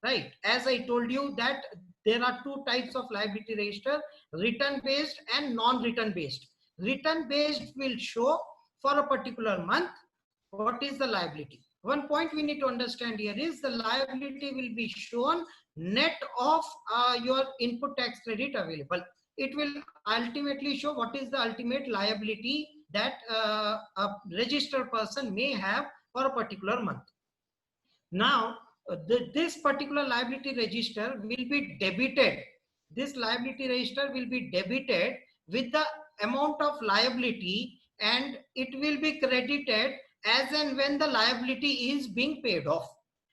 right? As I told you that there are two types of liability register, return based and non-return based. Return based will show for a particular month what is the liability. One point we need to understand here is the liability will be shown net of your input tax credit available. It will ultimately show what is the ultimate liability that a registered person may have for a particular month. Now, this particular liability register will be debited. This liability register will be debited with the amount of liability, and it will be credited as and when the liability is being paid off.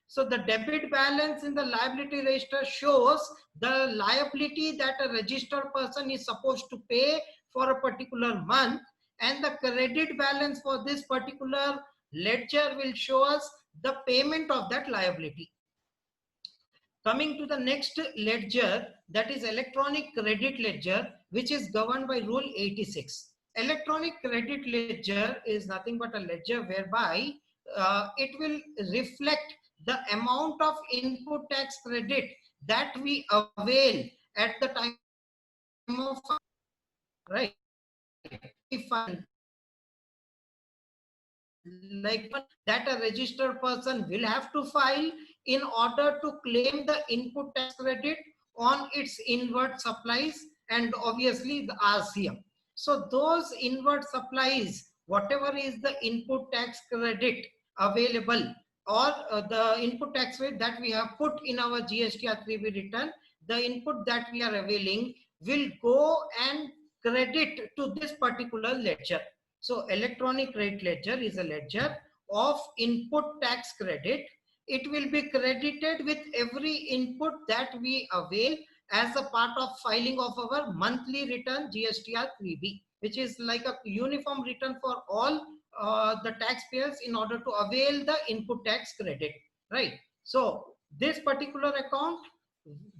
So the debit balance in the liability register shows the liability that a registered person is supposed to pay for a particular month, and the credit balance for this particular ledger will show us the payment of that liability. Coming to the next ledger, that is electronic credit ledger, which is governed by Rule 86. Electronic credit ledger is nothing but a ledger whereby it will reflect the amount of input tax credit that we avail at the time of, right? If like that a registered person will have to file in order to claim the input tax credit on its inward supplies and obviously the RCM. So those inward supplies, whatever is the input tax credit available or the input tax rate that we have put in our GSTR 3B return, the input that we are availing will go and credit to this particular ledger. So electronic credit ledger is a ledger of input tax credit. It will be credited with every input that we avail as a part of filing of our monthly return GSTR 3B, which is like a uniform return for all the taxpayers in order to avail the input tax credit, right? So this particular account,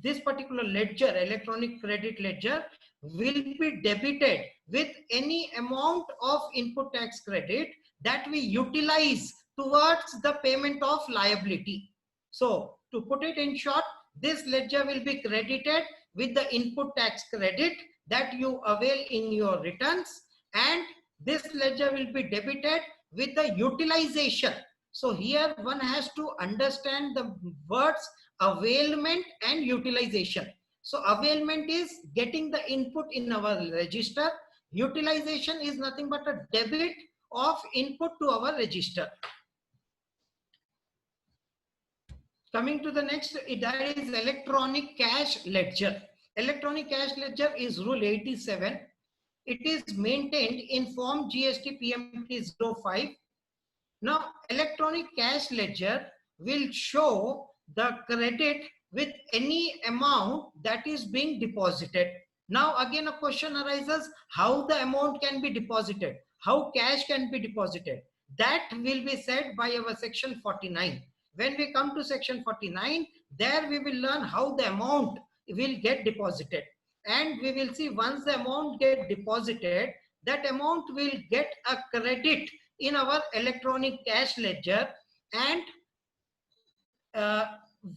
this particular ledger, electronic credit ledger, will be debited with any amount of input tax credit that we utilize towards the payment of liability. So to put it in short, this ledger will be credited with the input tax credit that you avail in your returns, and this ledger will be debited with the utilization. So here one has to understand the words availment and utilization. So availment is getting the input in our register. Utilization is nothing but a debit of input to our register. Coming to the next, that is electronic cash ledger. Electronic cash ledger is Rule 87. It is maintained in Form GST PMT 05. Now, electronic cash ledger will show the credit with any amount that is being deposited. Now, again, a question arises, how the amount can be deposited? How cash can be deposited? That will be said by our section 49. When we come to section 49, there we will learn how the amount will get deposited. And we will see once the amount get deposited, that amount will get a credit in our electronic cash ledger, and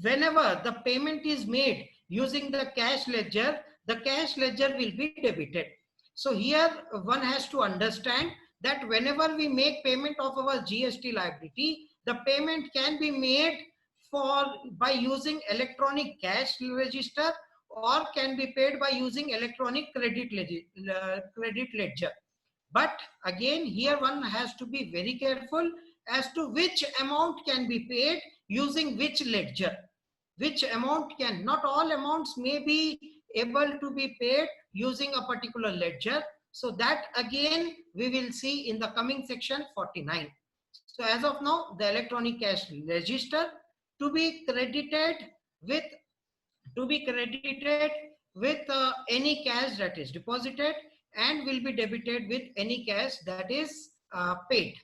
whenever the payment is made using the cash ledger will be debited. So here one has to understand that whenever we make payment of our GST liability, the payment can be made by using electronic cash register or can be paid by using electronic credit ledger. But again, here one has to be very careful as to which amount can be paid using which ledger. Which amount can, not all amounts may be able to be paid using a particular ledger. So that again, we will see in the coming section 49. So as of now, the electronic cash register to be credited with any cash that is deposited and will be debited with any cash that is paid.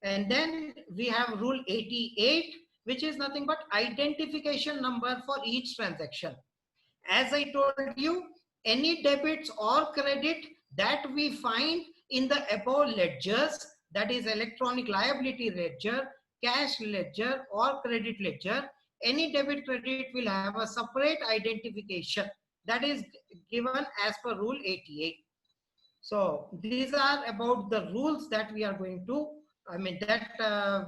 And then we have Rule 88, which is nothing but identification number for each transaction. As I told you, any debits or credit that we find in the above ledgers, that is electronic liability ledger, cash ledger or credit ledger, any debit credit will have a separate identification that is given as per rule 88. So these are about the rules that we are going to, that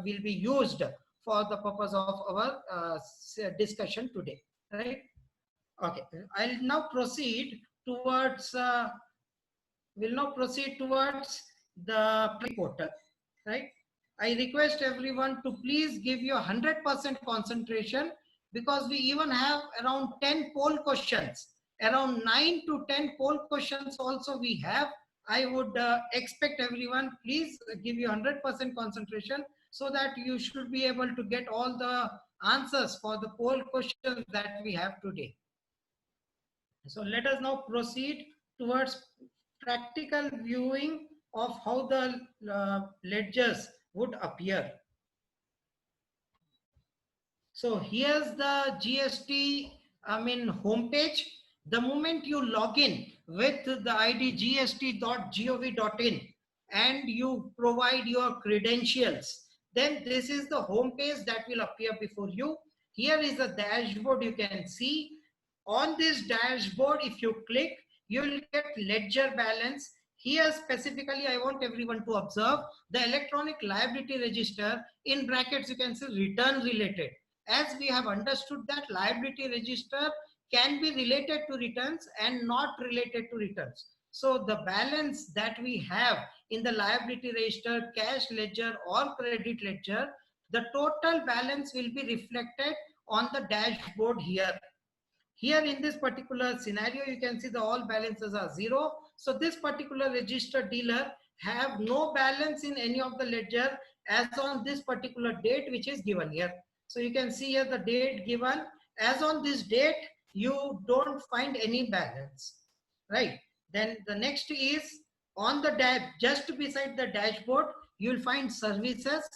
will be used for the purpose of our discussion today, right? Okay, I'll now proceed towards, the portal, right? I request everyone to please give your 100% concentration, because we even have around 10 poll questions, around 9 to 10 poll questions also we have. I would expect everyone, please give you 100% concentration, so that you should be able to get all the answers for the poll questions that we have today. So let us now proceed towards practical viewing of how the ledgers would appear. So here's the GST, homepage. The moment you log in with the ID gst.gov.in and you provide your credentials, then this is the homepage that will appear before you. Here is the dashboard you can see. On this dashboard, if you click, you will get ledger balance. Here specifically, I want everyone to observe the electronic liability register. In brackets, you can see return related. As we have understood that liability register can be related to returns and not related to returns. So the balance that we have in the liability register, cash ledger or credit ledger, the total balance will be reflected on the dashboard here. Here in this particular scenario, you can see the all balances are zero. So this particular registered dealer have no balance in any of the ledger as on this particular date, which is given here. So you can see here the date given. As on this date, you don't find any balance, right? Then the next is on the just beside the dashboard, you will find services.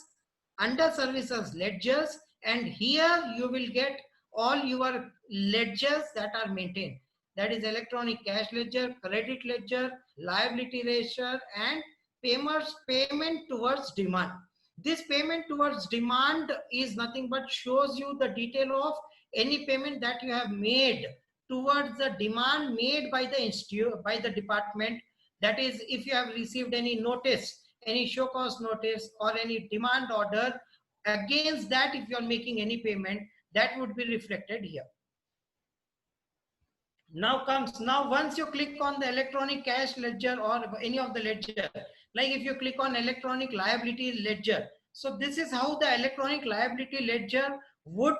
Under services, ledgers, and here you will get all your ledgers that are maintained. That is electronic cash ledger, credit ledger, liability ledger, and payment towards demand. This payment towards demand is nothing but shows you the detail of any payment that you have made towards the demand made by the institute, by the department. That is, if you have received any notice, any show cause notice or any demand order, against that if you are making any payment, that would be reflected here. Now once you click on the electronic cash ledger or any of the ledger, like if you click on electronic liability ledger, so this is how the electronic liability ledger would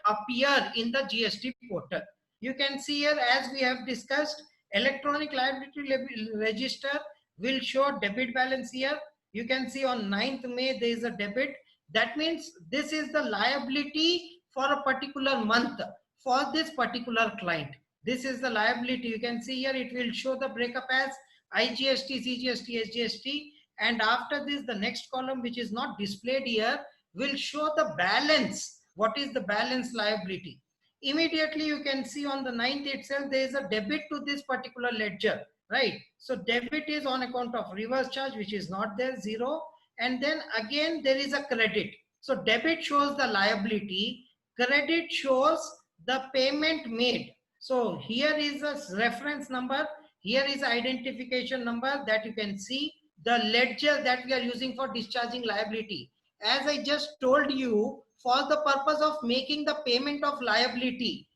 appear in the GST portal. You can see here, as we have discussed, electronic liability register will show debit balance here. You can see on 9th May there is a debit. That means this is the liability for a particular month for this particular client. This is the liability. You can see here it will show the breakup as IGST, CGST, SGST, and after this the next column, which is not displayed here, will show the balance. What is the balance liability? Immediately you can see on the 9th itself there is a debit to this particular ledger, right? So debit is on account of reverse charge, which is not there, zero, and then again there is a credit. So debit shows the liability, credit shows the payment made. So here is a reference number, here is identification number that you can see, the ledger that we are using for discharging liability. As I just told you, for the purpose of making the payment of liability,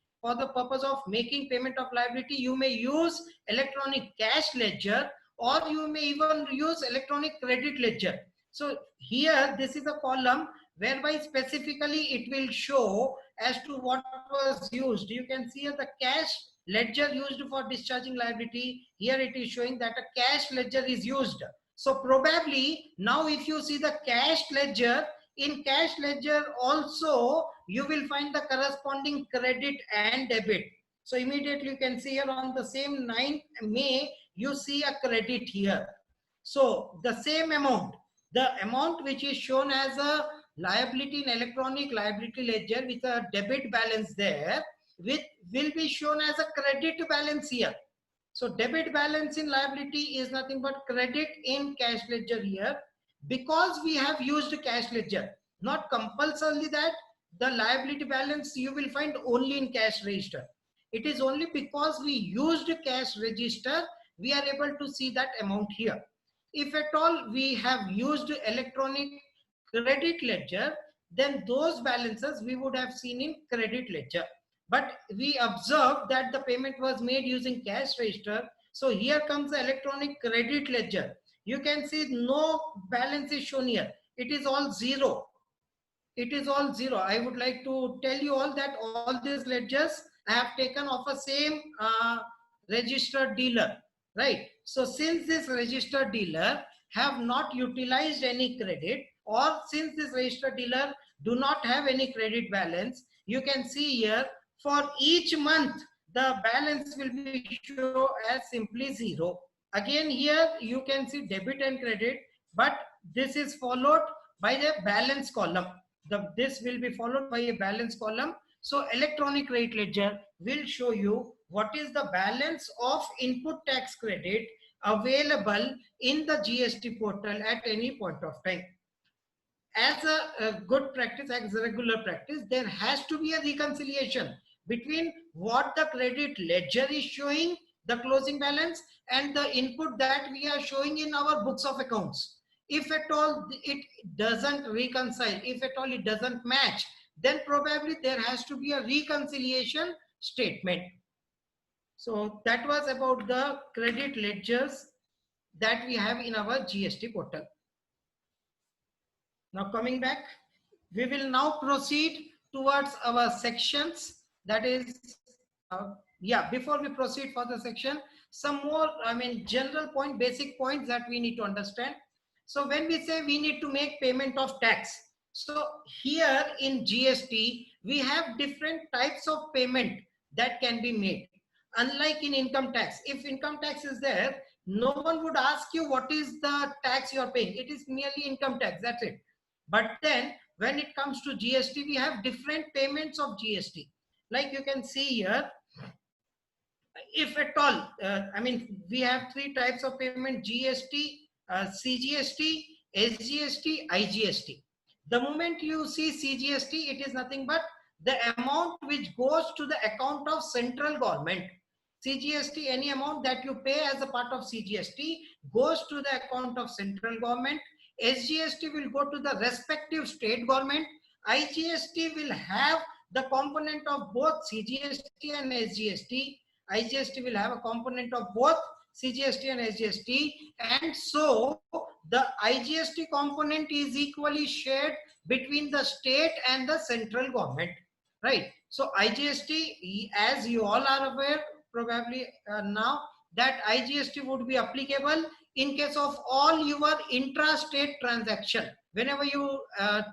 you may use electronic cash ledger or you may even use electronic credit ledger. So here this is a column whereby specifically it will show as to what was used. You can see here the cash ledger used for discharging liability. Here it is showing that a cash ledger is used. So probably now if you see the cash ledger, in cash ledger also you will find the corresponding credit and debit. So immediately you can see here on the same 9th May, you see a credit here. So the same amount, the amount which is shown as a liability in electronic liability ledger with a debit balance there, will be shown as a credit balance here. So debit balance in liability is nothing but credit in cash ledger here, because we have used cash ledger. Not compulsorily that, the liability balance you will find only in cash register. It is only because we used cash register, we are able to see that amount here. If at all we have used electronic credit ledger, then those balances we would have seen in credit ledger. But we observed that the payment was made using cash register. So here comes the electronic credit ledger. You can see no balance is shown here. It is all zero. It is all zero. I would like to tell you all that all these ledgers I have taken of a same registered dealer, right? So since this registered dealer have not utilized any credit, or since this registered dealer do not have any credit balance, you can see here for each month the balance will be shown as simply zero. Again here you can see debit and credit, but this is followed by the balance column. This will be followed by a balance column. So electronic credit ledger will show you what is the balance of input tax credit available in the GST portal at any point of time. As a good practice, as a regular practice, there has to be a reconciliation between what the credit ledger is showing, the closing balance, and the input that we are showing in our books of accounts. If at all it doesn't reconcile, if at all it doesn't match, then probably there has to be a reconciliation statement. So that was about the credit ledgers that we have in our GST portal. Now coming back, we will now proceed towards our sections. That is, before we proceed for the section, some more, general point, basic points that we need to understand. So when we say we need to make payment of tax, so here in GST, we have different types of payment that can be made. Unlike in income tax, if income tax is there, no one would ask you what is the tax you are paying. It is merely income tax, that's it. But then when it comes to GST, we have different payments of GST. Like you can see here, if at all, we have three types of payment: GST, CGST, SGST, IGST. The moment you see CGST, it is nothing but the amount which goes to the account of central government. CGST, any amount that you pay as a part of CGST goes to the account of central government. SGST will go to the respective state government. IGST will have the component of both CGST and SGST. IGST will have a component of both CGST and SGST, and so the IGST component is equally shared between the state and the central government, right? So IGST, as you all are aware probably now, that IGST would be applicable in case of all your intra-state transaction. Whenever you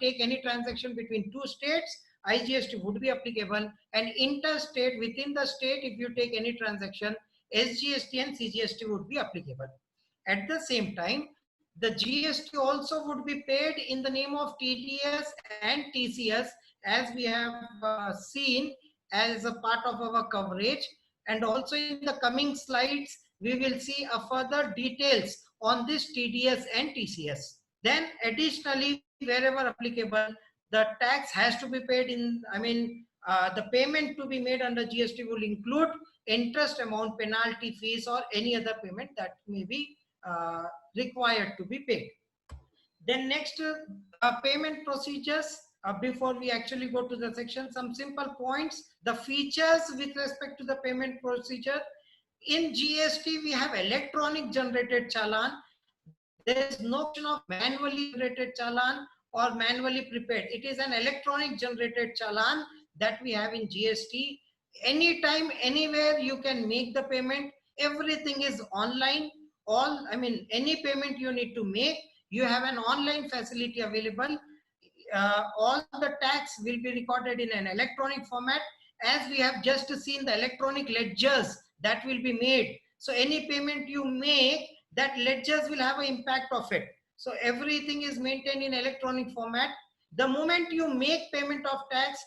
take any transaction between two states, IGST would be applicable, and interstate, within the state, if you take any transaction, SGST and CGST would be applicable. At the same time, the GST also would be paid in the name of TDS and TCS, as we have seen as a part of our coverage. And also in the coming slides, we will see a further details on this TDS and TCS. Then additionally, wherever applicable, the tax has to be paid in, the payment to be made under GST will include interest amount, penalty, fees, or any other payment that may be required to be paid. Then next, payment procedures. Before we actually go to the section, some simple points, the features with respect to the payment procedure. In GST, we have electronic generated challan. There is no option of manually generated challan or manually prepared. It is an electronic generated challan that we have in GST. Anytime, anywhere you can make the payment. Everything is online. Any payment you need to make, you have an online facility available. All the tax will be recorded in an electronic format, as we have just seen the electronic ledgers that will be made. So any payment you make, that ledgers will have an impact of it. So everything is maintained in electronic format. The moment you make payment of tax,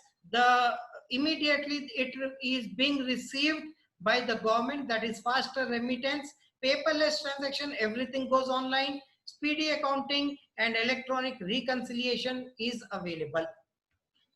immediately it is being received by the government. That is faster remittance, paperless transaction, everything goes online, speedy accounting, and electronic reconciliation is available.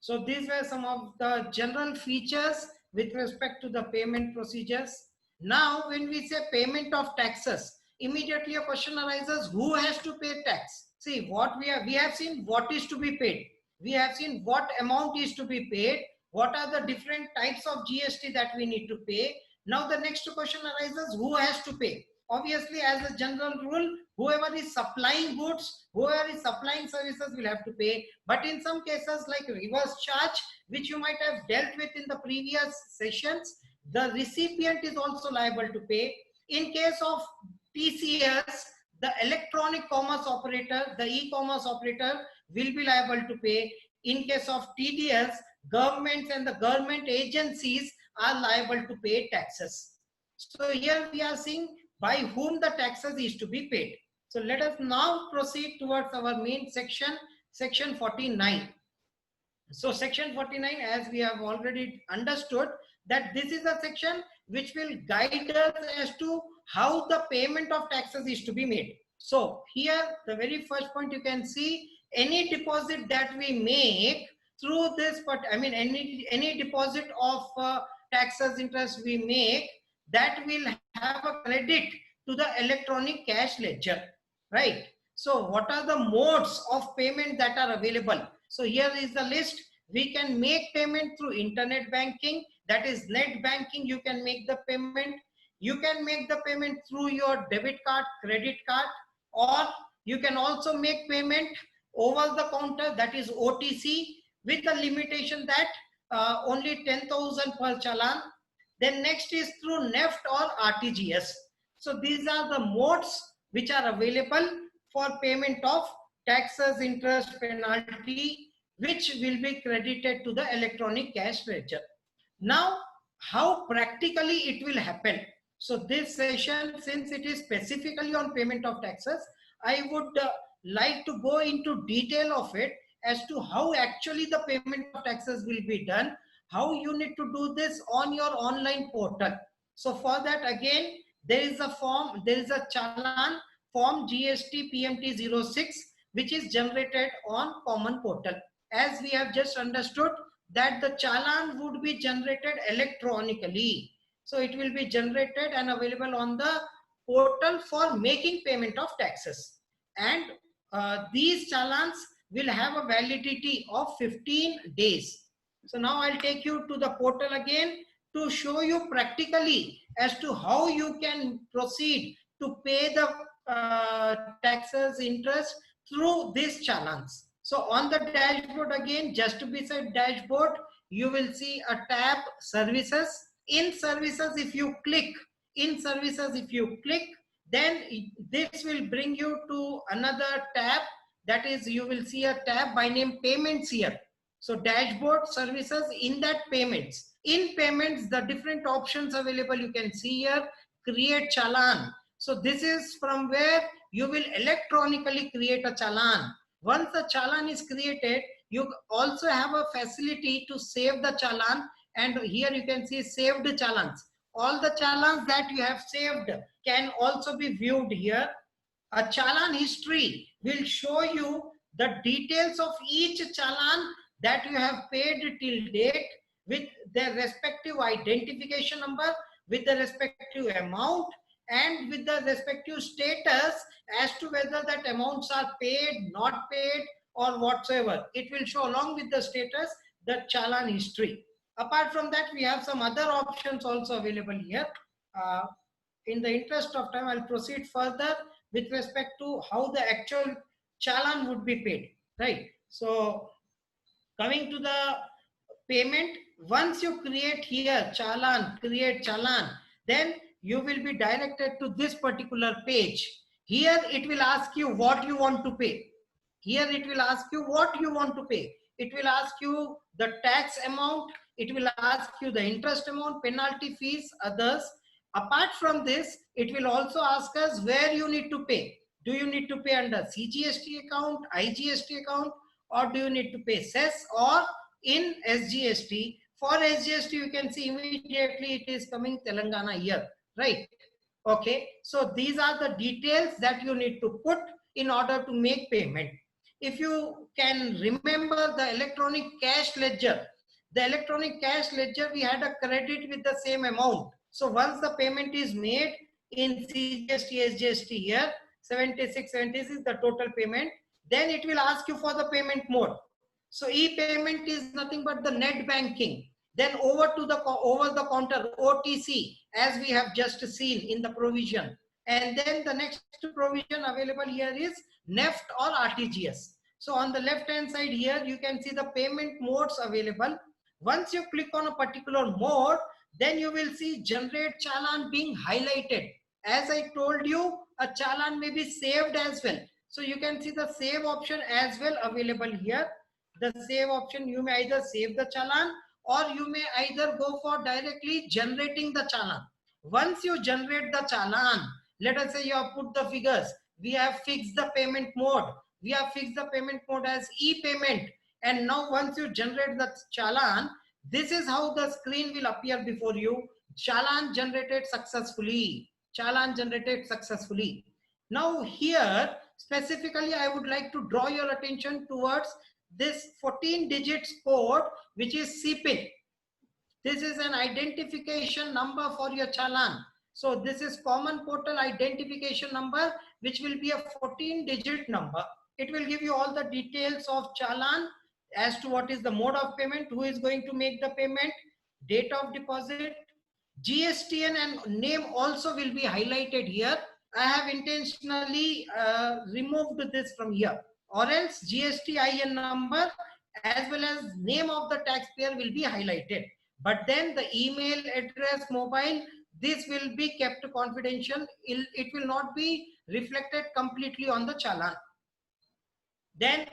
So these were some of the general features with respect to the payment procedures. Now, when we say payment of taxes, immediately a question arises, who has to pay tax? See, what we have seen what is to be paid. We have seen what amount is to be paid. What are the different types of GST that we need to pay? Now the next question arises, who has to pay? Obviously, as a general rule, whoever is supplying goods, whoever is supplying services will have to pay. But in some cases like reverse charge, which you might have dealt with in the previous sessions, the recipient is also liable to pay. In case of TCS, the electronic commerce operator, the e-commerce operator will be liable to pay. In case of TDS, governments and the government agencies are liable to pay taxes. So here we are seeing by whom the taxes is to be paid. So let us now proceed towards our main section, section 49. So section 49, as we have already understood, that this is a section which will guide us as to how the payment of taxes is to be made. So here the very first point you can see, any deposit that we make through this, but I mean any deposit of taxes interest we make, that will have a credit to the electronic cash ledger, right? So what are the modes of payment that are available? So here is the list. We can make payment through internet banking, that is net banking. You can make the payment. You can make the payment through your debit card, credit card, or you can also make payment over the counter, that is OTC, with the limitation that only 10,000 per challan. Then next is through NEFT or RTGS. So these are the modes which are available for payment of taxes, interest, penalty, which will be credited to the electronic cash ledger. Now, how practically it will happen? So this session, since it is specifically on payment of taxes, I would like to go into detail of it as to how actually the payment of taxes will be done, how you need to do this on your online portal. So for that, again, there is a form, there is a challan form GST PMT 06, which is generated on common portal. As we have just understood that the challan would be generated electronically. So it will be generated and available on the portal for making payment of taxes. And these challans will have a validity of 15 days. So now I'll take you to the portal again to show you practically as to how you can proceed to pay the taxes interest through these challans. So on the dashboard again, just beside dashboard, you will see a tab services. In services, if you click, then this will bring you to another tab. That is, you will see a tab by name payments here. So dashboard services, in that payments. In payments, the different options available you can see here. Create challan. So this is from where you will electronically create a challan. Once the challan is created, you also have a facility to save the challan, and here you can see saved challans. All the challans that you have saved can also be viewed here. A challan history will show you the details of each challan that you have paid till date with their respective identification number, with the respective amount, and with the respective status as to whether that amounts are paid, not paid, or whatsoever. It will show along with the status the challan history. Apart from that, we have some other options also available here. In the interest of time, I'll proceed further with respect to how the actual challan would be paid, right? So coming to the payment, once you create here challan, create challan, then you will be directed to this particular page. Here it will ask you what you want to pay. Here it will ask you what you want to pay. It will ask you the tax amount. It will ask you the interest amount, penalty, fees, others. Apart from this, it will also ask us where you need to pay. Do you need to pay under CGST account, IGST account, or do you need to pay cess or in SGST? For SGST, you can see immediately it is coming Telangana here, right? Okay, so these are the details that you need to put in order to make payment. if you can remember the electronic cash ledger, we had a credit with the same amount. So once the payment is made in CGST, SGST here, 76, 76, the total payment, then it will ask you for the payment mode. So e-payment is nothing but the net banking. Then over the counter OTC, as we have just seen in the provision. And then the next provision available here is NEFT or RTGS. So on the left hand side here, you can see the payment modes available. Once you click on a particular mode, then you will see generate challan being highlighted. As I told you, a challan may be saved as well. So you can see the save option as well available here. The save option, you may either save the challan or you may either go for directly generating the challan. Once you generate the challan, let us say you have put the figures, we have fixed the payment mode, as e-payment, and now once you generate the challan, this is how the screen will appear before you. Challan generated successfully. Now here specifically I would like to draw your attention towards this 14 digits code, which is CPIN. This is an identification number for your challan. So this is common portal identification number, which will be a 14-digit number. It will give you all the details of challan as to what is the mode of payment, who is going to make the payment, date of deposit, GSTN and name also will be highlighted here. I have intentionally removed this from here, or else GSTIN number as well as name of the taxpayer will be highlighted. But then the email address, mobile, this will be kept confidential. It will not be reflected completely on the challan. Then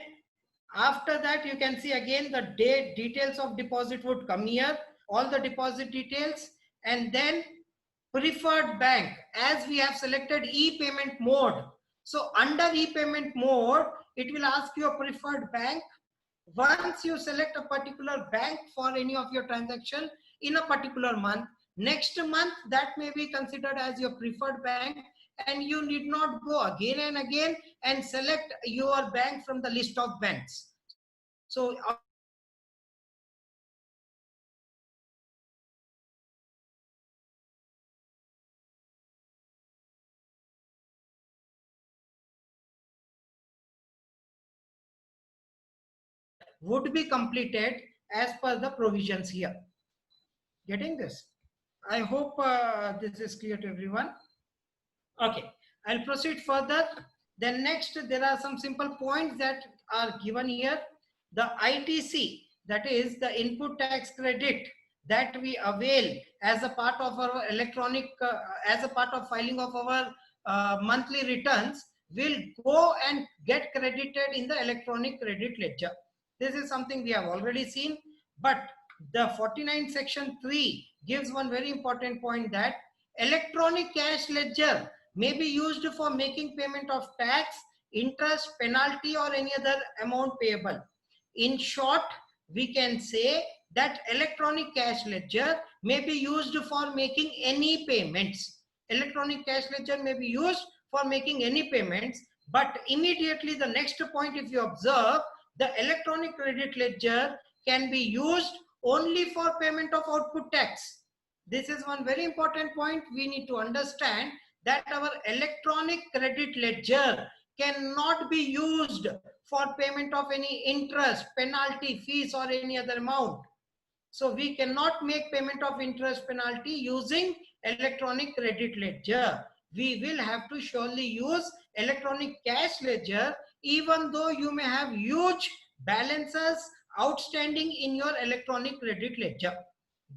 after that, you can see again the details of deposit would come here, all the deposit details, and then preferred bank, as we have selected e-payment mode. So under e-payment mode, it will ask you a preferred bank. Once you select a particular bank for any of your transaction in a particular month, next month that may be considered as your preferred bank, and you need not go again and again and select your bank from the list of banks. So would be completed as per the provisions here. Getting this? I hope this is clear to everyone. Okay, I'll proceed further. Then next, there are some simple points that are given here. The ITC, that is the input tax credit that we avail as a part of our electronic, as a part of filing of our monthly returns, will go and get credited in the electronic credit ledger. This is something we have already seen, but the 49 section 3 gives one very important point, that electronic cash ledger may be used for making payment of tax, interest, penalty, or any other amount payable. In short, we can say that electronic cash ledger may be used for making any payments. Electronic cash ledger may be used for making any payments, but immediately the next point, if you observe, the electronic credit ledger can be used only for payment of output tax. This is one very important point we need to understand, that our electronic credit ledger cannot be used for payment of any interest, penalty, fees, or any other amount. So we cannot make payment of interest, penalty using electronic credit ledger. We will have to surely use electronic cash ledger, even though you may have huge balances outstanding in your electronic credit ledger.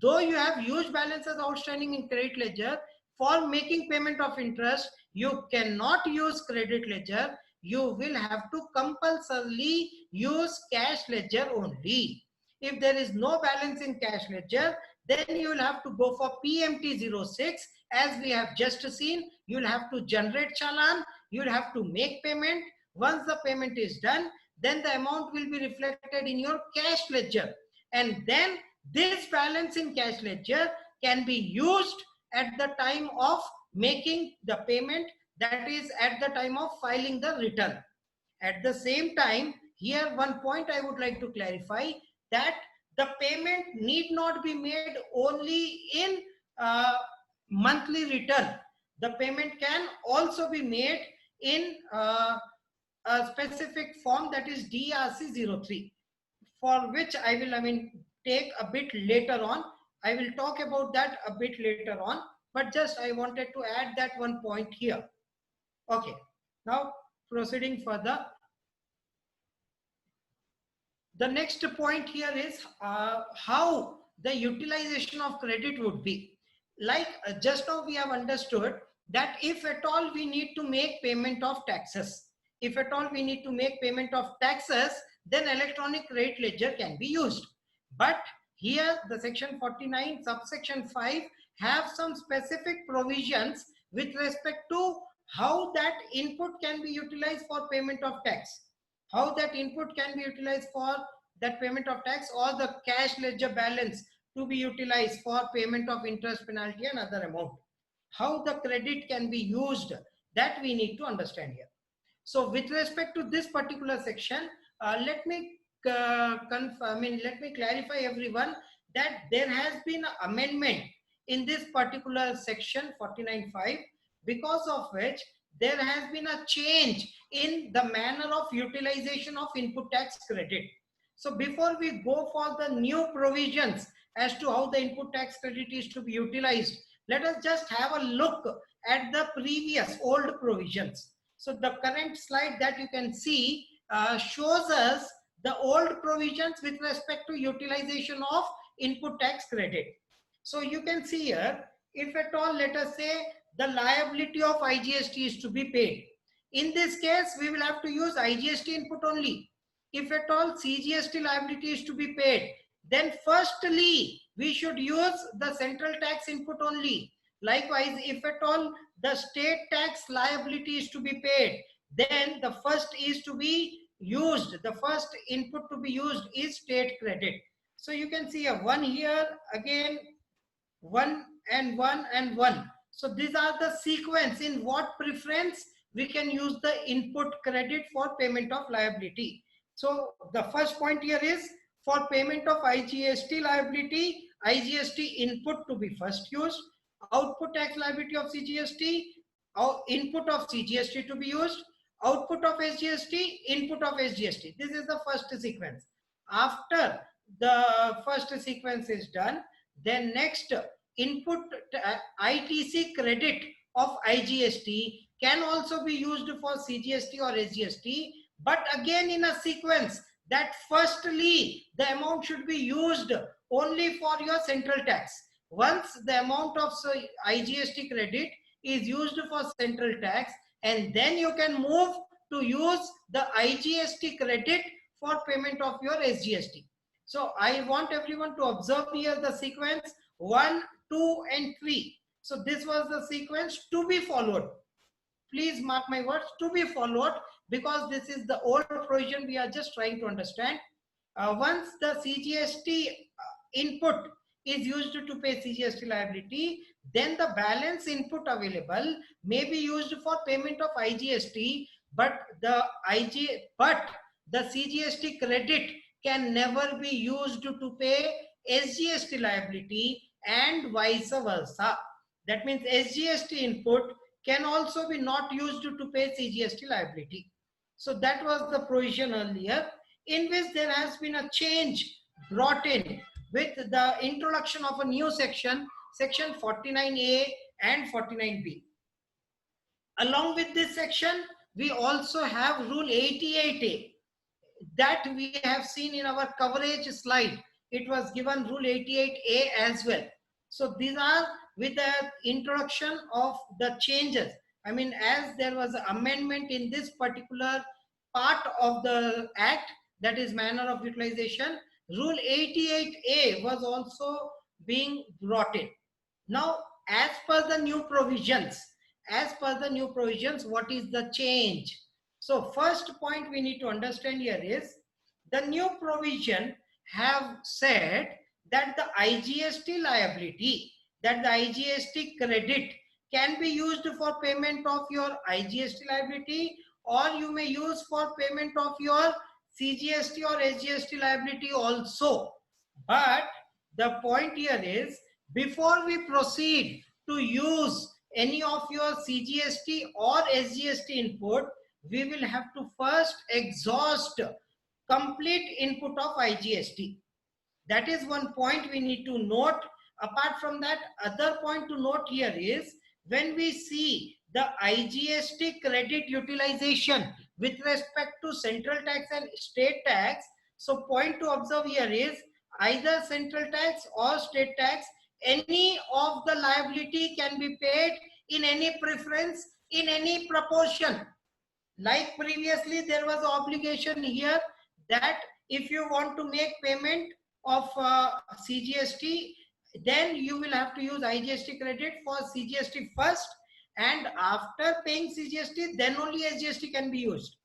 Though you have huge balances outstanding in credit ledger, for making payment of interest, you cannot use credit ledger. You will have to compulsorily use cash ledger only. If there is no balance in cash ledger, then you will have to go for PMT06. As we have just seen, you will have to generate challan, you will have to make payment. Once the payment is done, then the amount will be reflected in your cash ledger. And then this balance in cash ledger can be used at the time of making the payment, that is at the time of filing the return. At the same time, here one point I would like to clarify, that the payment need not be made only in monthly return. The payment can also be made in a specific form, that is DRC03, for which I will take a bit later on. I will talk about that a bit later on, but just I wanted to add that one point here. Okay, now proceeding further. The next point here is how the utilization of credit would be. Like just now we have understood that if at all we need to make payment of taxes, if at all we need to make payment of taxes, then electronic credit ledger can be used. But here the section 49 subsection 5 have some specific provisions with respect to how that input can be utilized for payment of tax, how that input can be utilized for that payment of tax, or the cash ledger balance to be utilized for payment of interest, penalty and other amount. How the credit can be used, that we need to understand here. So with respect to this particular section, let me let me clarify everyone that there has been an amendment in this particular section 49.5, because of which there has been a change in the manner of utilization of input tax credit. So before we go for the new provisions as to how the input tax credit is to be utilized, let us just have a look at the previous old provisions. So the current slide that you can see shows us the old provisions with respect to utilization of input tax credit. So you can see here, if at all, let us say the liability of IGST is to be paid. In this case, we will have to use IGST input only. If at all CGST liability is to be paid, then firstly, we should use the central tax input only. Likewise, if at all the state tax liability is to be paid, then the first is to be used, the first input to be used is state credit. So you can see a 1 here, again 1 and 1 and 1. So these are the sequence in what preference we can use the input credit for payment of liability. So the first point here is for payment of IGST liability, IGST input to be first used, output tax liability of CGST, input of CGST to be used, output of SGST, input of SGST. This is the first sequence. After the first sequence is done, then next input ITC credit of IGST can also be used for CGST or SGST, but again in a sequence that firstly the amount should be used only for your central tax. Once the amount of IGST credit is used for central tax, and then you can move to use the IGST credit for payment of your SGST. So I want everyone to observe here the sequence 1, 2 and 3. So this was the sequence to be followed. Please mark my words, to be followed, because this is the old provision we are just trying to understand. Once the CGST input is used to pay CGST liability, then the balance input available may be used for payment of IGST, but the CGST credit can never be used to pay SGST liability and vice versa. That means SGST input can also be not used to pay CGST liability. So that was the provision earlier, in which there has been a change brought in with the introduction of a new section, section 49A and 49B. Along with this section, we also have rule 88A that we have seen in our coverage slide. It was given rule 88A as well. So these are with the introduction of the changes. I mean, as there was an amendment in this particular part of the act, that is manner of utilization, rule 88A was also being brought in. Now, as per the new provisions, what is the change? So first point we need to understand here is the new provision have said that the IGST liability, that the IGST credit can be used for payment of your IGST liability or you may use for payment of your CGST or SGST liability also. But the point here is, before we proceed to use any of your CGST or SGST input, we will have to first exhaust complete input of IGST. That is one point we need to note. Apart from that, other point to note here is, when we see the IGST credit utilization with respect to central tax and state tax, so point to observe here is, either central tax or state tax, any of the liability can be paid in any preference, in any proportion. Like previously, there was obligation here that if you want to make payment of CGST, then you will have to use IGST credit for CGST first, and after paying CGST, then only SGST can be used.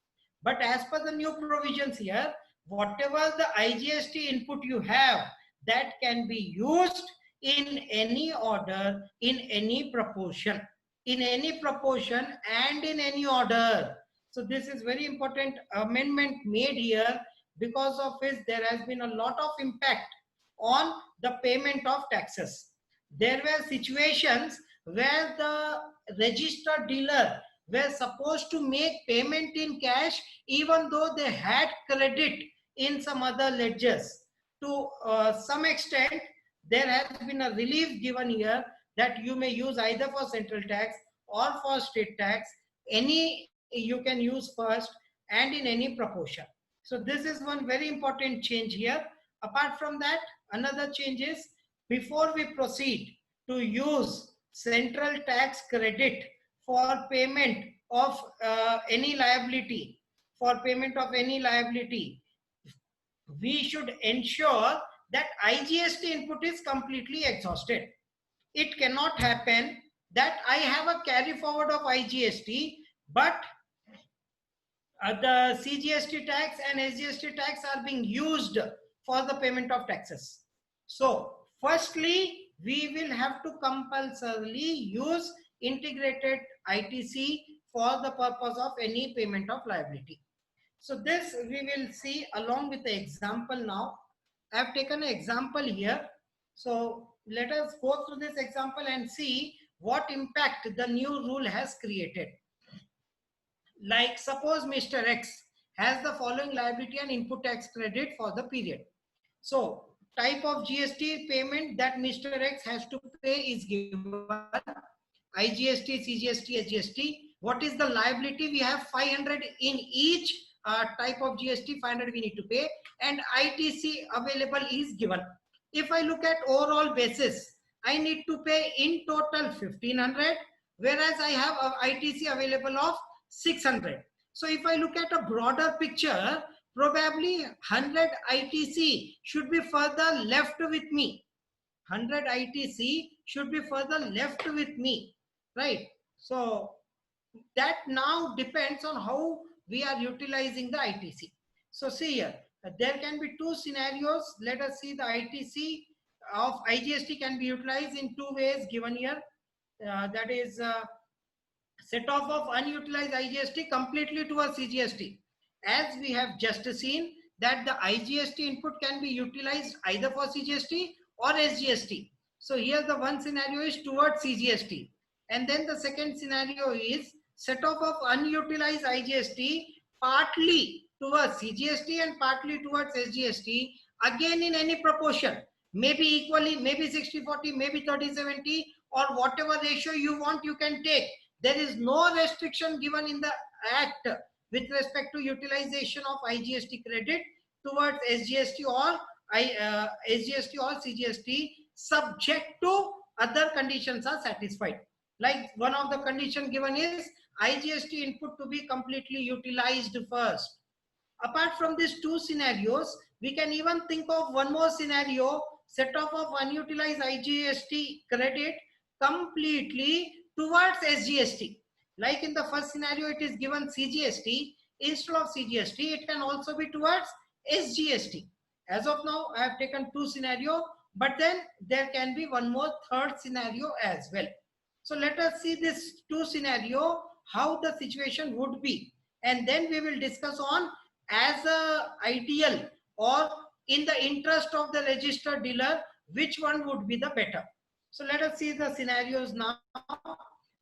But as per the new provisions here, whatever the IGST input you have, that can be used in any order, in any proportion, and in any order. So this is very important amendment made here, because of which there has been a lot of impact on the payment of taxes. There were situations where the registered dealer were supposed to make payment in cash even though they had credit in some other ledgers. To some extent, there has been a relief given here that you may use either for central tax or for state tax, any you can use first and in any proportion. So this is one very important change here. Apart from that, another change is, before we proceed to use central tax credit for payment of any liability, we should ensure that IGST input is completely exhausted. It cannot happen that I have a carry forward of IGST, but the CGST tax and SGST tax are being used for the payment of taxes. So firstly, we will have to compulsorily use integrated ITC for the purpose of any payment of liability. So this we will see along with the example now. I have taken an example here. So let us go through this example and see what impact the new rule has created. Like suppose Mr. X has the following liability and input tax credit for the period. So type of GST payment that Mr. X has to pay is given: IGST, CGST, SGST. What is the liability? We have 500 in each type of GST, 500 we need to pay, and ITC available is given. If I look at overall basis, I need to pay in total 1500, whereas I have a ITC available of 600. So if I look at a broader picture, probably 100 ITC should be further left with me. 100 ITC should be further left with me, right? So that now depends on how we are utilizing the ITC. So see here, there can be two scenarios. Let us see the ITC of IGST can be utilized in two ways given here. That is set off of unutilized IGST completely to a CGST. As we have just seen that the IGST input can be utilized either for CGST or SGST. So here the one scenario is towards CGST. And then the second scenario is set off of unutilized IGST partly towards CGST and partly towards SGST, again in any proportion, maybe equally, maybe 60-40, maybe 30-70, or whatever ratio you want you can take. There is no restriction given in the Act with respect to utilization of IGST credit towards SGST or SGST or CGST, subject to other conditions are satisfied. Like one of the condition given is IGST input to be completely utilized first. Apart from these two scenarios, we can even think of one more scenario: set off of unutilized IGST credit completely towards SGST. Like in the first scenario, it is given CGST. Instead of CGST, it can also be towards SGST. As of now, I have taken two scenarios, but then there can be one more third scenario as well. So let us see this two scenario, how the situation would be. and then we will discuss on as a ideal or in the interest of the registered dealer, which one would be the better. So let us see the scenarios now.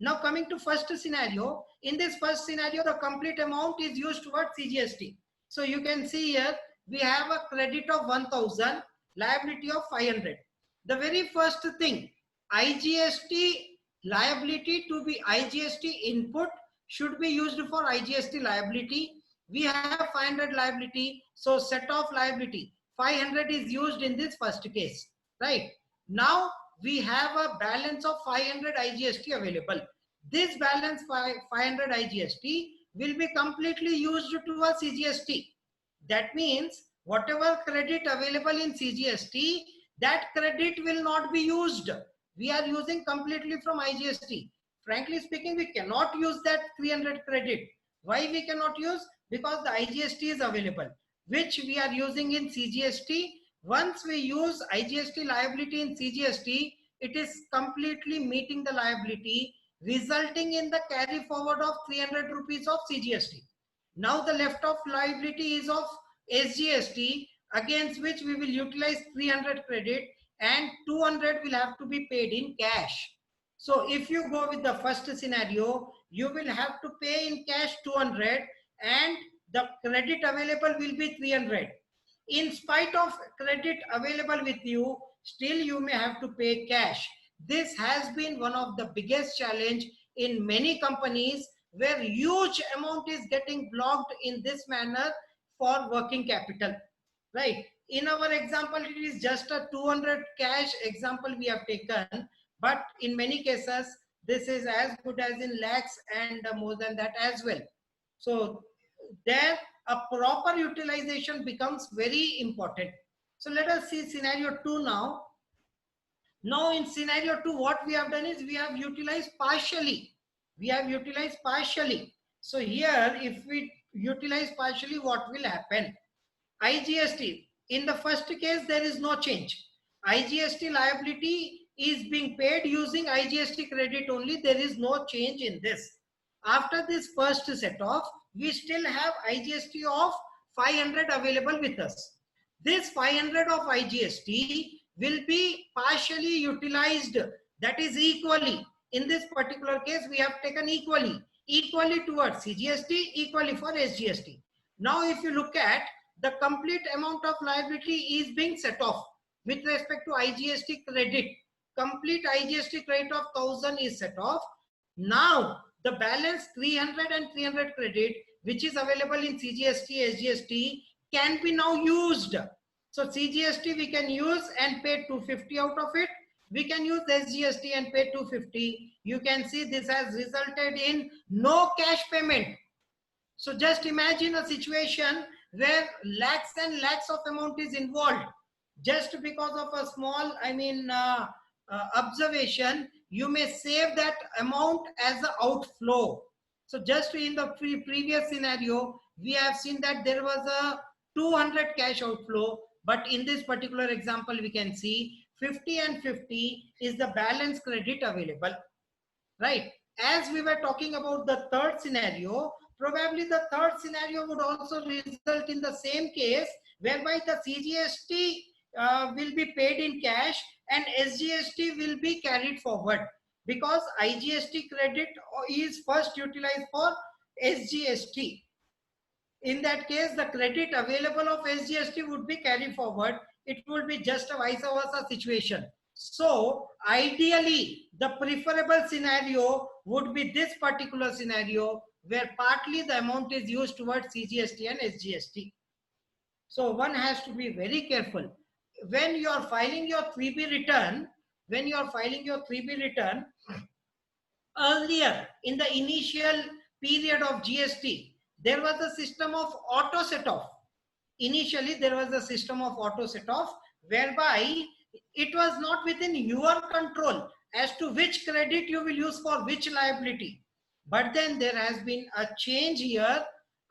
Now coming to first scenario, in this first scenario, the complete amount is used towards CGST. So you can see here, we have a credit of 1000, liability of 500. The very first thing, IGST liability to be IGST input should be used for IGST liability. We have 500 liability, so set off liability 500 is used in this first case, right? Now we have a balance of 500 IGST available. This balance 500 IGST will be completely used towards CGST. That means whatever credit available in CGST, that credit will not be used. We are using completely from IGST. Frankly speaking, we cannot use that 300 credit. Why we cannot use? Because the IGST is available, which we are using in CGST. Once we use IGST liability in CGST, it is completely meeting the liability, resulting in the carry forward of 300 rupees of CGST. Now the left of liability is of SGST, against which we will utilize 300 credit and 200 will have to be paid in cash. So if you go with the first scenario, you will have to pay in cash 200 and the credit available will be 300. In spite of credit available with you, still you may have to pay cash. This has been one of the biggest challenge in many companies, where huge amount is getting blocked in this manner for working capital, right? In our example, it is just a 200 cash example we have taken, but in many cases, this is as good as in lakhs and more than that as well. So there a proper utilization becomes very important. So let us see scenario 2 now. Now in scenario 2, what we have done is we have utilized partially. We have utilized partially. So here, if we utilize partially, what will happen? IGST, in the first case, there is no change. IGST liability is being paid using IGST credit only. There is no change in this. After this first set off, we still have IGST of 500 available with us. This 500 of IGST will be partially utilized, that is equally. In this particular case, we have taken equally towards CGST, equally for SGST. Now, if you look at the complete amount of liability is being set off with respect to IGST credit. Complete IGST credit of 1000 is set off. Now, the balance 300 and 300 credit, which is available in CGST, SGST, can be now used. So CGST we can use and pay 250 out of it. We can use SGST and pay 250. You can see this has resulted in no cash payment. So just imagine a situation where lakhs and lakhs of amount is involved. Just because of a small, observation, you may save that amount as an outflow. So just in the previous scenario, we have seen that there was a 200 cash outflow, but in this particular example, we can see 50 and 50 is the balance credit available, right? As we were talking about the third scenario, probably the third scenario would also result in the same case, whereby the CGST will be paid in cash and SGST will be carried forward, because IGST credit is first utilized for SGST. In that case, the credit available of SGST would be carried forward. It would be just a vice versa situation. So ideally, the preferable scenario would be this particular scenario, where partly the amount is used towards CGST and SGST. So one has to be very careful. When you are filing your 3B return, earlier in the initial period of GST, there was a system of auto set off. Initially, there was a system of auto set off, whereby it was not within your control as to which credit you will use for which liability. But then there has been a change here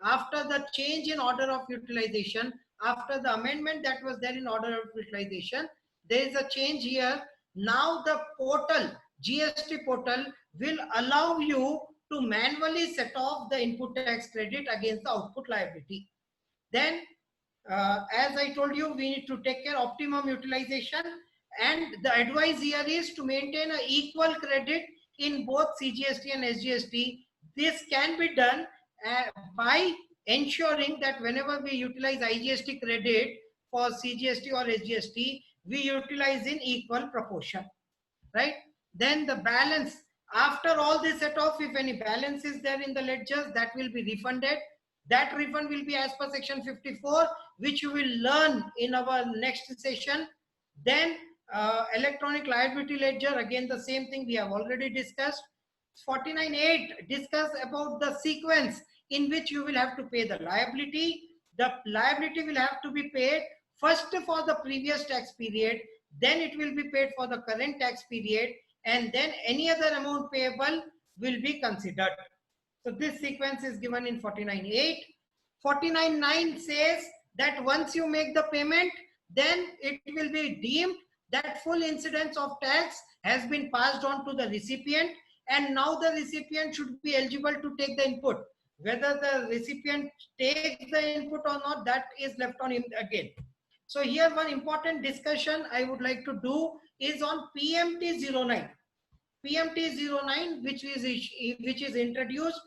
after the change in order of utilization, after the amendment that was there in order of utilization. There is a change here. Now the portal, GST portal, will allow you to manually set off the input tax credit against the output liability. Then, as I told you, we need to take care optimum utilization, and the advice here is to maintain an equal credit in both CGST and SGST. This can be done by ensuring that whenever we utilize IGST credit for CGST or SGST, we utilize in equal proportion, right? Then the balance, after all this set off, if any balance is there in the ledgers, that will be refunded. That refund will be as per section 54, which you will learn in our next session. Then electronic liability ledger, again the same thing we have already discussed. 49.8 discuss about the sequence in which you will have to pay the liability. The liability will have to be paid first for the previous tax period, then it will be paid for the current tax period, and then any other amount payable will be considered. So this sequence is given in 49.8. 49.9 says that once you make the payment, then it will be deemed that full incidence of tax has been passed on to the recipient, and now the recipient should be eligible to take the input. Whether the recipient takes the input or not, that is left on him again. So here one important discussion I would like to do is on PMT09. PMT09, which is introduced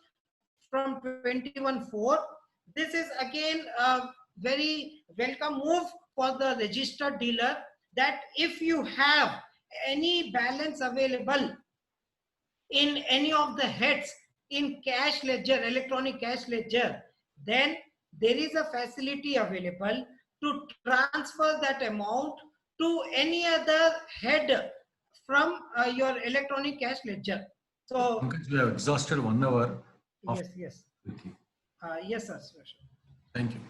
from 21.4. This is again a very welcome move for the registered dealer, that if you have any balance available in any of the heads in cash ledger, electronic cash ledger, then there is a facility available to transfer that amount to any other head from your electronic cash ledger. So we have exhausted 1 hour. Yes. Yes, sir. Thank you.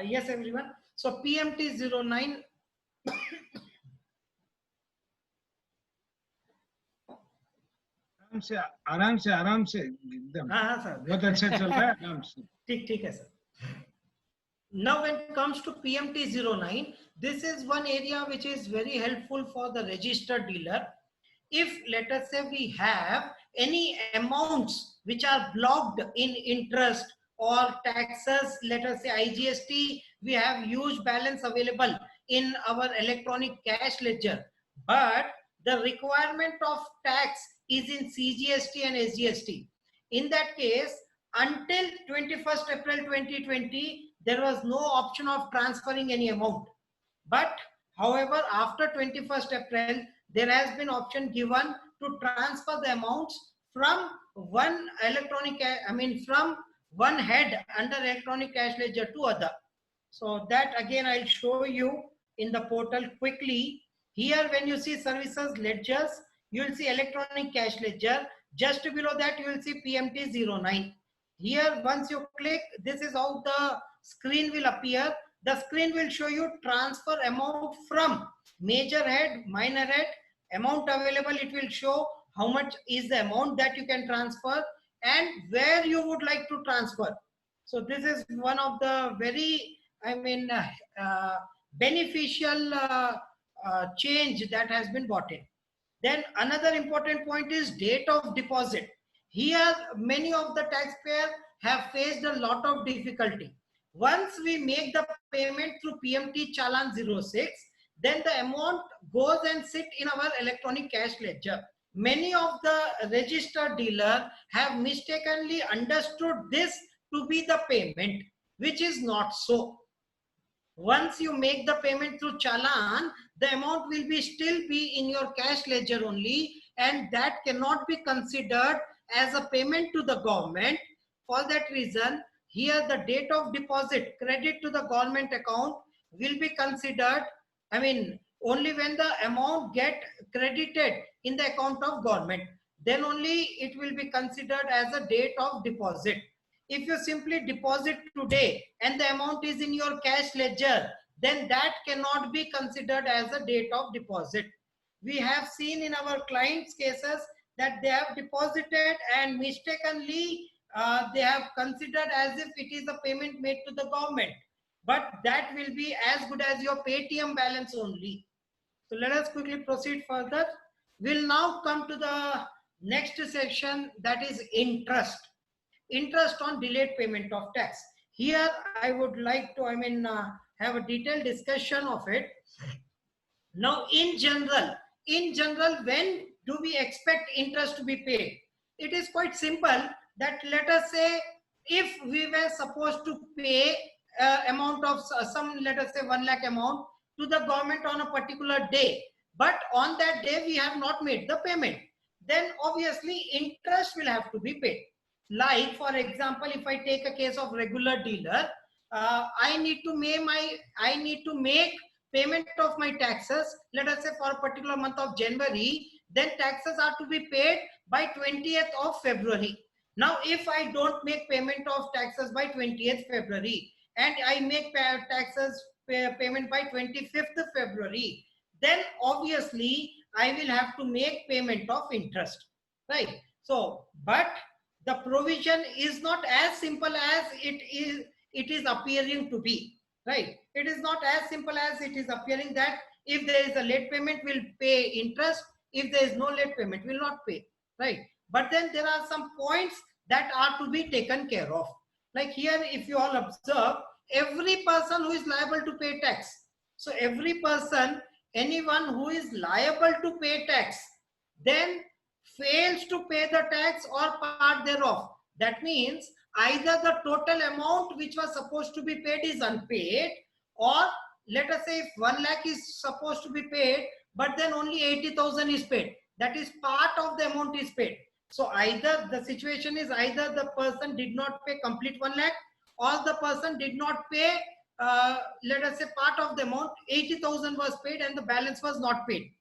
Yes, everyone. So PMT09. आराम से एकदम बहुत अच्छा चल रहा है आराम से ठीक है sir. Now when it comes to PMT09, this is one area which is very helpful for the registered dealer. If let us say we have any amounts which are blocked in interest or taxes, let us say IGST, we have huge balance available in our electronic cash ledger, but the requirement of tax is in CGST and SGST. In that case, until 21st April 2020, there was no option of transferring any amount. But however, after 21st April, there has been option given to transfer the amounts from one electronic, from one head under electronic cash ledger to other. So that again I'll show you in the portal quickly. Here when you see services ledgers, you will see electronic cash ledger. Just below that you will see PMT09. Here once you click, this is how the screen will appear. The screen will show you transfer amount from major head, minor head, amount available. It will show how much is the amount that you can transfer and where you would like to transfer. So this is one of the very, beneficial change that has been brought in. Then another important point is date of deposit. Here many of the taxpayers have faced a lot of difficulty. Once we make the payment through PMT Challan 06, then the amount goes and sit in our electronic cash ledger. Many of the registered dealers have mistakenly understood this to be the payment, which is not so. Once you make the payment through Challan, the amount will be still be in your cash ledger only, and that cannot be considered as a payment to the government. For that reason, here the date of deposit credit to the government account will be considered, only when the amount get credited in the account of government, then only it will be considered as a date of deposit. If you simply deposit today and the amount is in your cash ledger, then that cannot be considered as a date of deposit. We have seen in our clients' cases that they have deposited and mistakenly they have considered as if it is a payment made to the government. But that will be as good as your Paytm balance only. So let us quickly proceed further. We'll now come to the next section, that is interest. Interest on delayed payment of tax. Here I would like to, have a detailed discussion of it. Now, in general, when do we expect interest to be paid? It is quite simple that let us say if we were supposed to pay amount of some, let us say 1 lakh amount to the government on a particular day, but on that day we have not made the payment, then obviously interest will have to be paid. Like for example, if I take a case of regular dealer, I need to make payment of my taxes, let us say for a particular month of January, then taxes are to be paid by 20th of February. Now, if I don't make payment of taxes by 20th February and I make payment by 25th February, then obviously I will have to make payment of interest, right? So, but the provision is not as simple as it is appearing to be. Right? It is not as simple as it is appearing that if there is a late payment, we'll pay interest. If there is no late payment, we'll not pay. Right? But then there are some points that are to be taken care of. Like here, if you all observe, every person who is liable to pay tax. So every person, anyone who is liable to pay tax, then fails to pay the tax or part thereof. That means either the total amount which was supposed to be paid is unpaid, or let us say if 1 lakh is supposed to be paid, but then only 80,000 is paid. That is part of the amount is paid. So either the situation is either the person did not pay complete 1 lakh, or the person did not pay, let us say part of the amount, 80,000 was paid and the balance was not paid.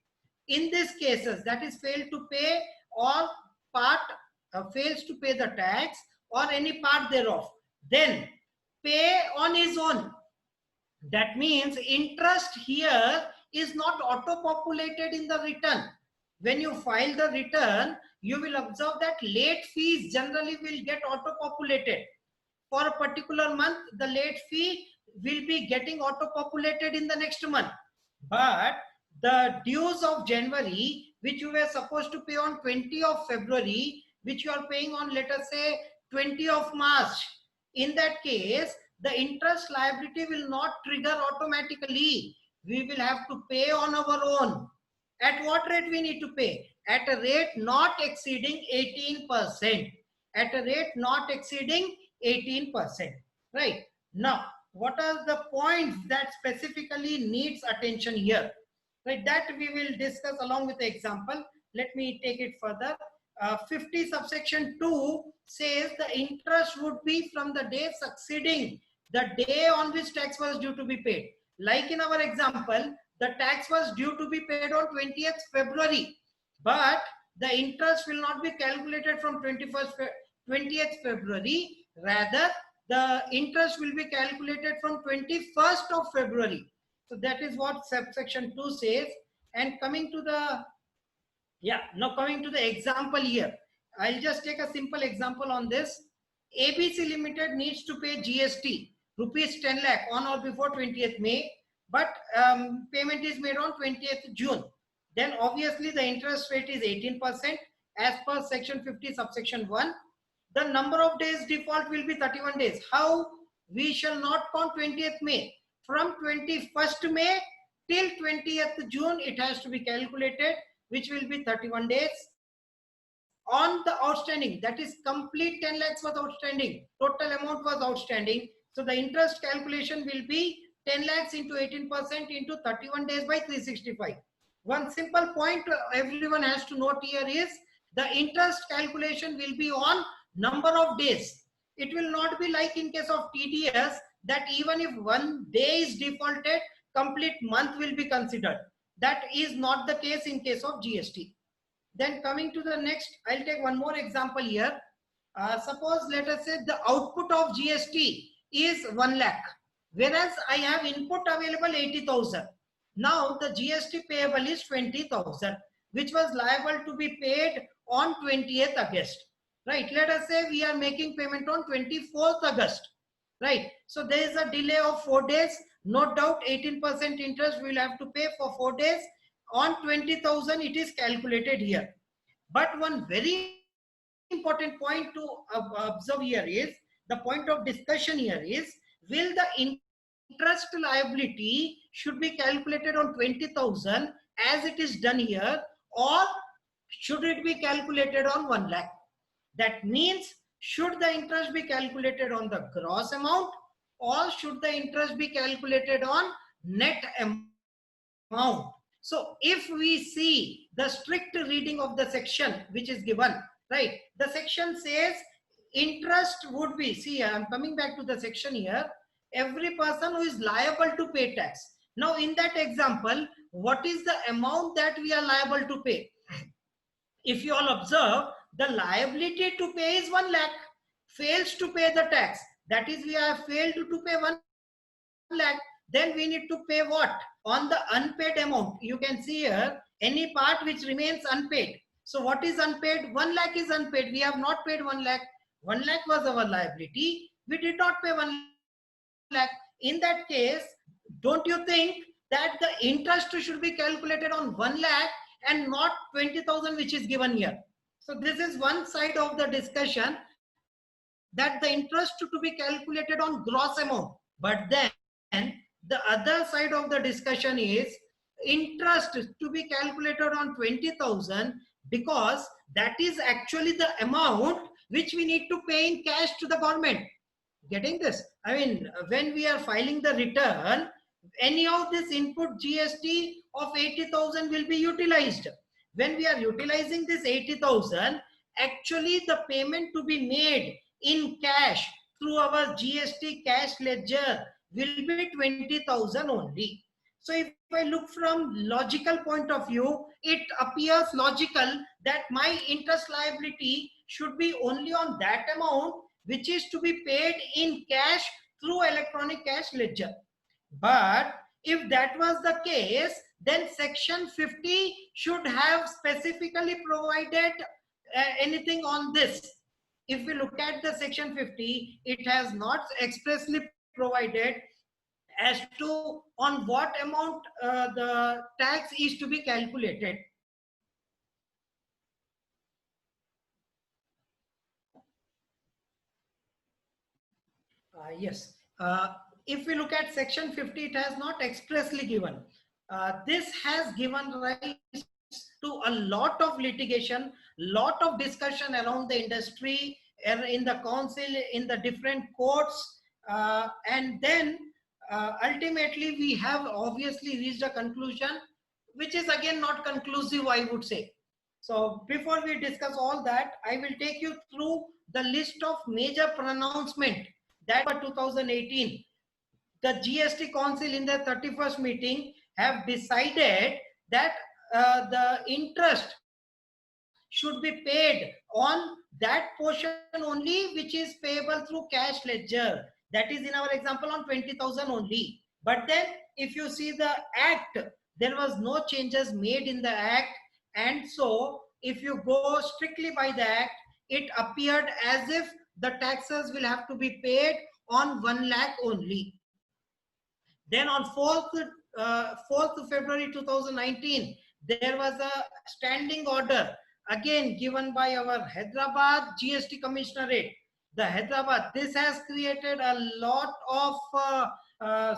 In these cases, that is failed to pay or part fails to pay the tax or any part thereof, then pay on his own. That means interest here is not auto-populated in the return. When you file the return, you will observe that late fees generally will get auto-populated. For a particular month, the late fee will be getting auto-populated in the next month. But the dues of January, which you were supposed to pay on 20 of February, which you are paying on, let us say, 20 of March, in that case, the interest liability will not trigger automatically. We will have to pay on our own. At what rate we need to pay? At a rate not exceeding 18%. At a rate not exceeding 18%. Right? Now, what are the points that specifically needs attention here? Right, that we will discuss along with the example. Let me take it further. 50 subsection 2 says the interest would be from the day succeeding the day on which tax was due to be paid. Like in our example, the tax was due to be paid on 20th February, but the interest will not be calculated from 20th February. Rather, the interest will be calculated from 21st of February. So that is what subsection 2 says. And coming to the, now coming to the example here, I'll just take a simple example on this. ABC Limited needs to pay GST rupees 10 lakh on or before 20th May, but payment is made on 20th June. Then obviously the interest rate is 18% as per section 50 subsection 1. The number of days default will be 31 days. How? We shall not count 20th May. From 21st May till 20th June, it has to be calculated, which will be 31 days. On the outstanding, that is complete 10 lakhs was outstanding, total amount was outstanding. So the interest calculation will be 10 lakhs into 18% into 31 days by 365. One simple point everyone has to note here is the interest calculation will be on number of days. It will not be like in case of TDS that even if 1 day is defaulted, complete month will be considered. That is not the case in case of GST. Then coming to the next, I'll take one more example here. Suppose let us say the output of GST is 1 lakh, whereas I have input available 80,000. Now the GST payable is 20,000, which was liable to be paid on 20th August. Right? Let us say we are making payment on 24th August. Right? So there is a delay of 4 days. No doubt 18% interest we will have to pay for 4 days. on 20,000 it is calculated here. But one very important point to observe here is, the point of discussion here is, will the interest liability should be calculated on 20,000 as it is done here, or should it be calculated on 1 lakh? That means, should the interest be calculated on the gross amount, or should the interest be calculated on net amount? So if we see the strict reading of the section which is given, right, the section says interest would be, see, I'm coming back to the section here, every person who is liable to pay tax. Now in that example, what is the amount that we are liable to pay? If you all observe, the liability to pay is 1 lakh, fails to pay the tax, that is, we have failed to pay 1 lakh, then we need to pay what? On the unpaid amount. You can see here, any part which remains unpaid. So what is unpaid? 1 lakh is unpaid. We have not paid 1 lakh. 1 lakh was our liability. We did not pay 1 lakh. In that case, don't you think that the interest should be calculated on 1 lakh and not 20,000 which is given here? So this is one side of the discussion, that the interest to be calculated on gross amount. But then the other side of the discussion is interest to be calculated on 20,000, because that is actually the amount which we need to pay in cash to the government. Getting this? I mean, when we are filing the return, any of this input GST of 80,000 will be utilized. When we are utilizing this 80,000, actually the payment to be made in cash through our GST cash ledger will be 20,000 only. So if I look from logical point of view, it appears logical that my interest liability should be only on that amount which is to be paid in cash through electronic cash ledger. But if that was the case, then section 50 should have specifically provided anything on this. If we look at the section 50, it has not expressly provided as to on what amount the tax is to be calculated. Yes. If we look at section 50, it has not expressly given. This has given rise to a lot of litigation, lot of discussion around the industry, in the council, in the different courts, and then ultimately we have obviously reached a conclusion which is again not conclusive, I would say. So before we discuss all that, I will take you through the list of major pronouncement that for 2018, the GST Council in their 31st meeting have decided that the interest should be paid on that portion only which is payable through cash ledger. That is in our example on 20,000 only. But then if you see the act, there was no changes made in the act. And so if you go strictly by the act, it appeared as if the taxes will have to be paid on 1 lakh only. Then on 4th February 2019, there was a standing order again given by our Hyderabad GST Commissionerate. The Hyderabad, this has created a lot of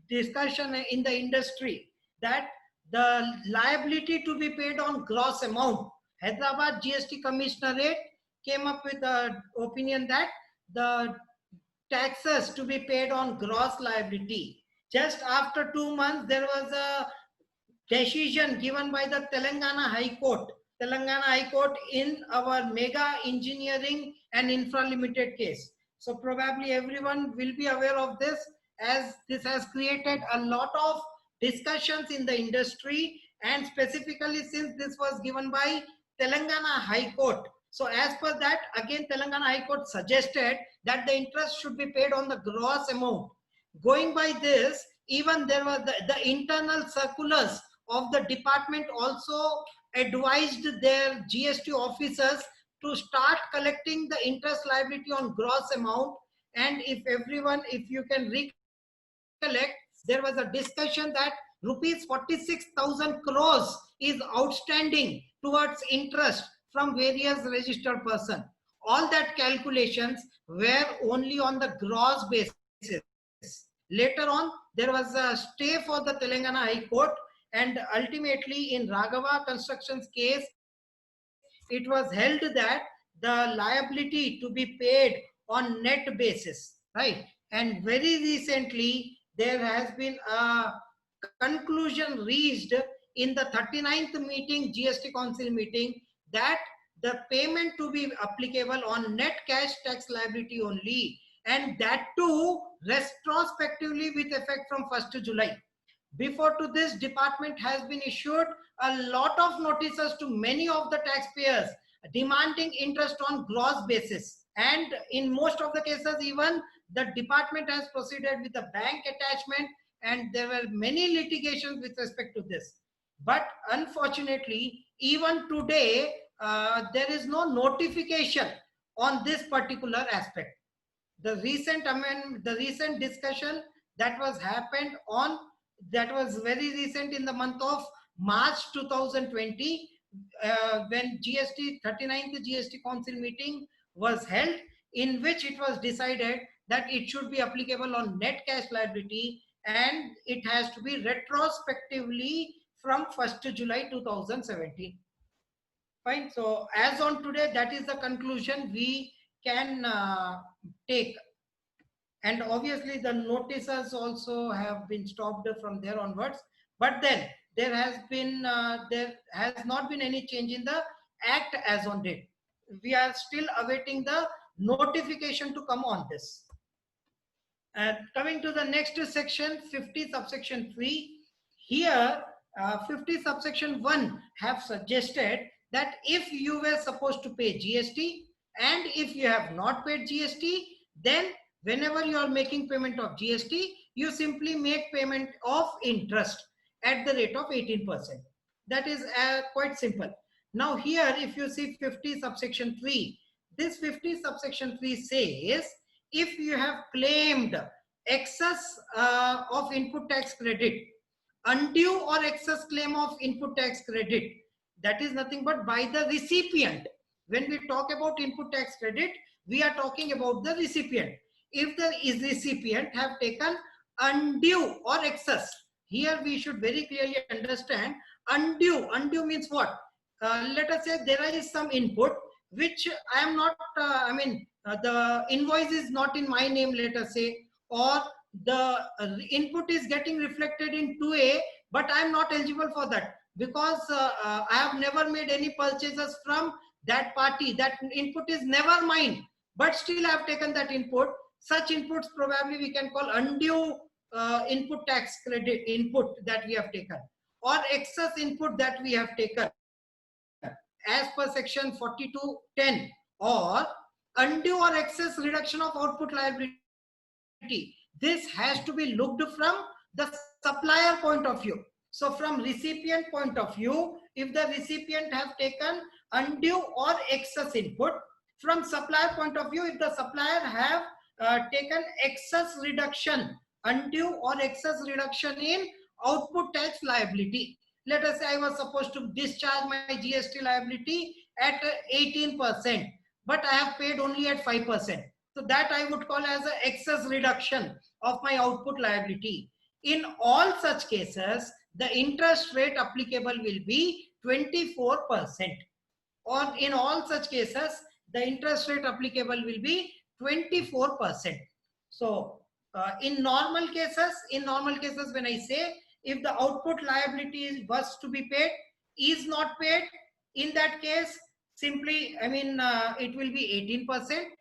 discussion in the industry that the liability to be paid on gross amount. Hyderabad GST Commissionerate came up with an opinion that the taxes to be paid on gross liability. Just after 2 months, there was a decision given by the Telangana High Court. Telangana High Court in our Mega Engineering and Infra Limited case. So probably everyone will be aware of this, as this has created a lot of discussions in the industry, and specifically since this was given by Telangana High Court. So as per that, again Telangana High Court suggested that the interest should be paid on the gross amount. Going by this, even there was the internal circulars of the department also advised their GST officers to start collecting the interest liability on gross amount. And if you can recollect, there was a discussion that rupees 46,000 crores is outstanding towards interest from various registered person. All that calculations were only on the gross basis. Later on, there was a stay for the Telangana High Court, and ultimately in Raghava Construction's case, it was held that the liability to be paid on net basis, right? And very recently, there has been a conclusion reached in the 39th meeting, GST Council meeting, that the payment to be applicable on net cash tax liability only, and that too retrospectively with effect from 1st July. Before to this, department has been issued a lot of notices to many of the taxpayers demanding interest on gross basis. And in most of the cases, even the department has proceeded with a bank attachment, and there were many litigations with respect to this. But unfortunately, even today, there is no notification on this particular aspect. The recent amendment, the recent discussion that was happened on, that was very recent in the month of March 2020, when GST 39th GST Council meeting was held, in which it was decided that it should be applicable on net cash liability, and it has to be retrospectively from 1st July 2017. Fine. So as on today, that is the conclusion we can take. And obviously the notices also have been stopped from there onwards. But then there has not been any change in the act as on date. We are still awaiting the notification to come on this. Coming to the next section, 50 subsection 3. Here 50 subsection 1 have suggested that if you were supposed to pay GST and if you have not paid GST, then whenever you are making payment of GST, you simply make payment of interest at the rate of 18%. That is quite simple. Now here, if you see 50 subsection 3, this 50 subsection 3 says, if you have claimed excess of input tax credit, undue or excess claim of input tax credit, that is nothing but by the recipient. When we talk about input tax credit, we are talking about the recipient. If the recipient have taken undue or excess, here we should very clearly understand undue. Undue means what? Let us say there is some input which I am not, the invoice is not in my name, let us say, or the input is getting reflected in 2A, but I am not eligible for that because I have never made any purchases from that party. That input is never mine, but still I have taken that input. Such inputs probably we can call undue input tax credit input that we have taken, or excess input that we have taken as per section 42(10), or undue or excess reduction of output liability. This has to be looked from the supplier point of view. So from recipient point of view, if the recipient have taken undue or excess input, from supplier point of view, if the supplier have taken excess reduction, undue or excess reduction in output tax liability. Let us say I was supposed to discharge my GST liability at 18%, but I have paid only at 5%. So that I would call as an excess reduction of my output liability. In all such cases, the interest rate applicable will be 24%. Or in all such cases, the interest rate applicable will be 24%. So in normal cases, when I say if the output liability was to be paid, is not paid, in that case, simply, it will be 18%.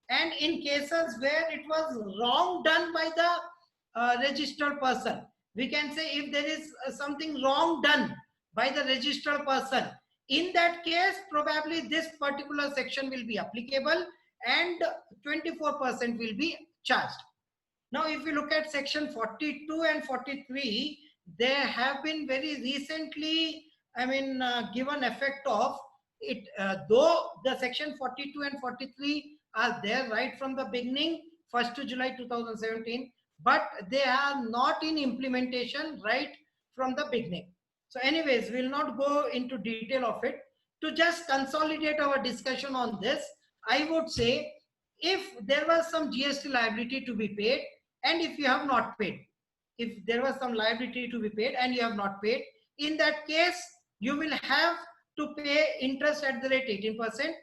And in cases where it was wrong done by the registered person, we can say if there is something wrong done by the registered person, in that case, probably this particular section will be applicable and 24% will be charged. Now, if you look at section 42 and 43, they have been very recently, given effect of it, though the section 42 and 43 are there right from the beginning, 1st July 2017, but they are not in implementation right from the beginning. So anyways, we'll not go into detail of it. To just consolidate our discussion on this, I would say, if there was some GST liability to be paid, and if you have not paid, if there was some liability to be paid and you have not paid, in that case, you will have to pay interest at the rate 18%.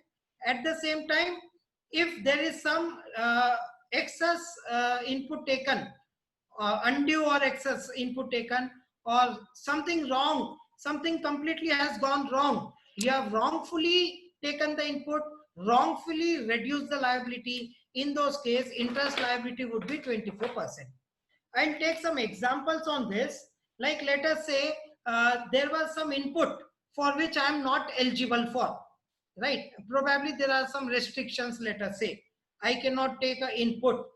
At the same time, if there is some excess input taken, undue or excess input taken, or something wrong, something completely has gone wrong, you have wrongfully taken the input, wrongfully reduced the liability, in those cases, interest liability would be 24%. I'll take some examples on this. Like, let us say there was some input for which I am not eligible for, right? Probably there are some restrictions. Let us say I cannot take an input.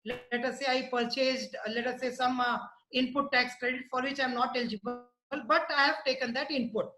Let us say I purchased, let us say, some input tax credit for which I am not eligible, but I have taken that input.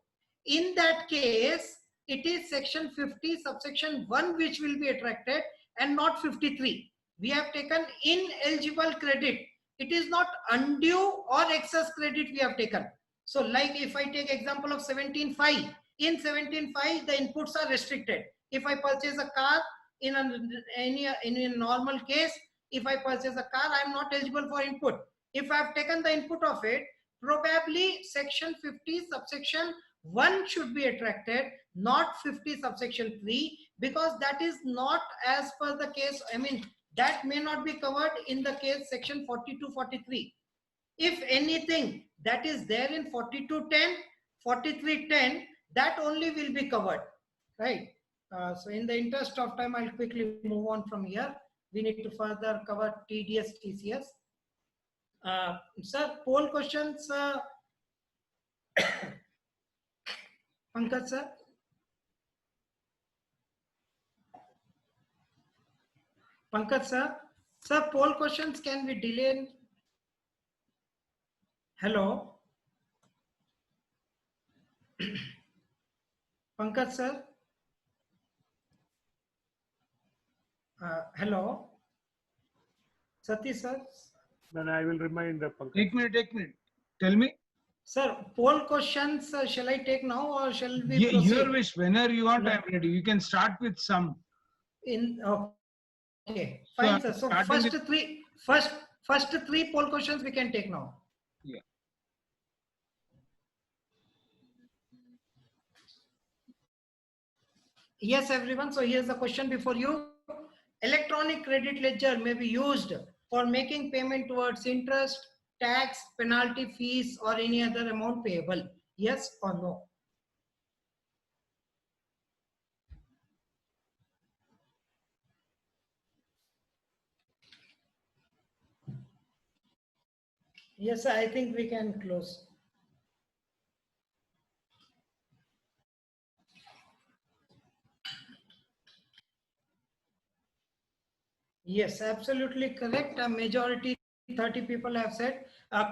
In that case, it is section 50 subsection 1 which will be attracted and not 53. We have taken ineligible credit. It is not undue or excess credit we have taken. So like if I take example of 17.5, in 17.5 the inputs are restricted. If I purchase a car, in a normal case, if I purchase a car, I am not eligible for input. If I have taken the input of it, probably section 50 subsection 1 should be attracted, not 50 subsection 3, because that is not as per the case. I mean, that may not be covered in the case section 42-43. If anything that is there in 42-10, 43-10, that only will be covered, right? So in the interest of time, I'll quickly move on from here. We need to further cover TDS, TCS. Sir, poll questions. Pankaj sir. Pankaj sir. Sir, poll questions can be delayed. Hello. Pankaj sir. Hello. Sati sir. Then I will remind the Pankaj. Take minute. Tell me. Sir, poll questions, shall I take now or shall we proceed? Your wish. Whenever you want, I'm ready. You can start with some. Okay, fine, sir. So first three poll questions we can take now. Yeah. Yes, everyone. So here's the question before you. Electronic credit ledger may be used for making payment towards interest, tax, penalty, fees, or any other amount payable. Yes or no? Yes, I think we can close. Yes, absolutely correct. A majority, 30 people have said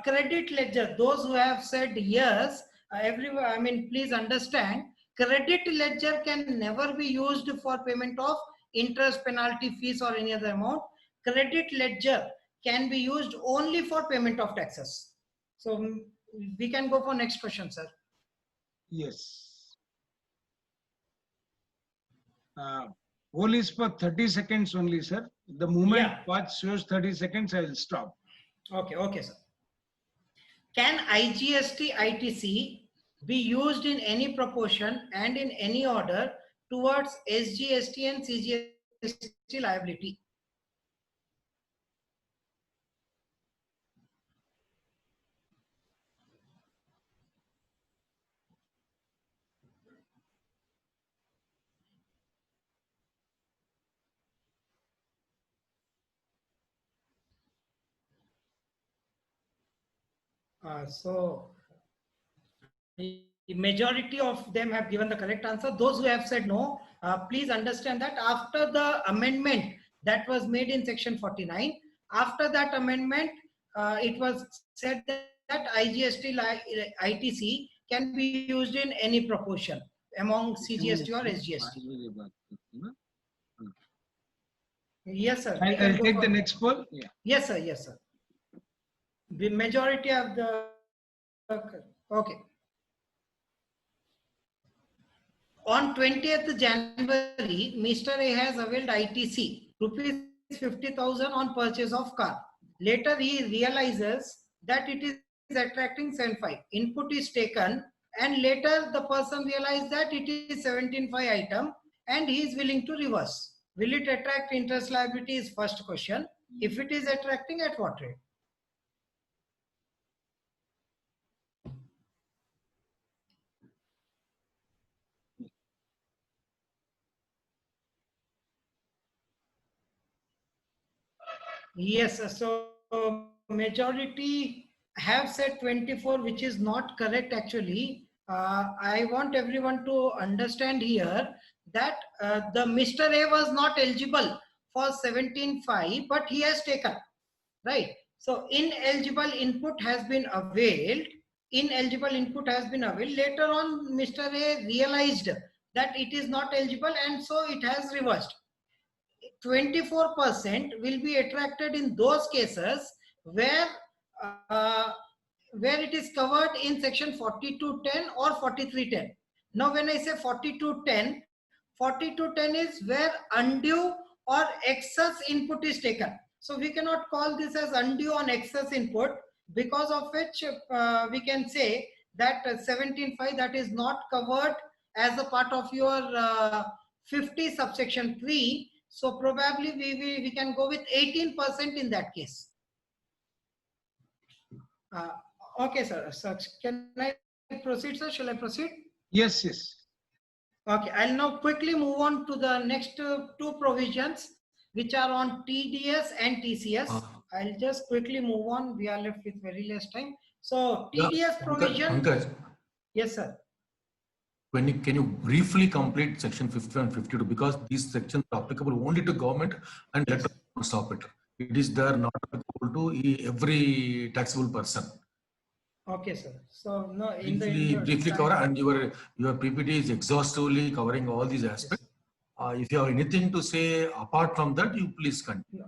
credit ledger. Those who have said yes, everyone, I mean, please understand, credit ledger can never be used for payment of interest, penalty, fees, or any other amount. Credit ledger can be used only for payment of taxes. So we can go for next question, sir. Yes. Poll is for 30 seconds only, sir. The moment watch shows 30 seconds, I will stop. Okay, sir. Can IGST ITC be used in any proportion and in any order towards SGST and CGST liability? So the majority of them have given the correct answer. Those who have said no, please understand that after the amendment that was made in section 49, after that amendment, it was said that IGST ITC can be used in any proportion among CGST or SGST. Yes, sir. I'll take the next poll. Yeah. Yes, sir. The majority of the Okay. On 20th January, Mr. A has availed ITC rupees 50,000 on purchase of car. Later he realizes that it is attracting 75. Input is taken and later the person realized that it is 17.5 item and he is willing to reverse. Will it attract interest liability is first question. If it is attracting, at what rate? Yes, so majority have said 24, which is not correct actually. I want everyone to understand here that the Mr. A was not eligible for 17.5, but he has taken, right? So ineligible input has been availed. Ineligible input has been availed. Later on, Mr. A realized that it is not eligible and so it has reversed. 24% will be attracted in those cases where uh, where it is covered in section 4210 or 4310. Now when I say 4210, 4210 is where undue or excess input is taken. So we cannot call this as undue on excess input, because of which we can say that 17.5 that is not covered as a part of your 50 subsection 3. So probably we can go with 18% in that case. Okay, sir. So can I proceed, sir? Shall I proceed? Yes, yes. Okay, I'll now quickly move on to the next two provisions, which are on TDS and TCS. I'll just quickly move on. We are left with very less time. So TDS provision. Pankaj, Yes, sir. can you briefly complete section 50 and 52, because these sections are applicable only to government and let us stop it. It is there not applicable to every taxable person. Okay, sir. So no, Briefly cover, and your PPT is exhaustively covering all these aspects. If you have anything to say apart from that, you please continue.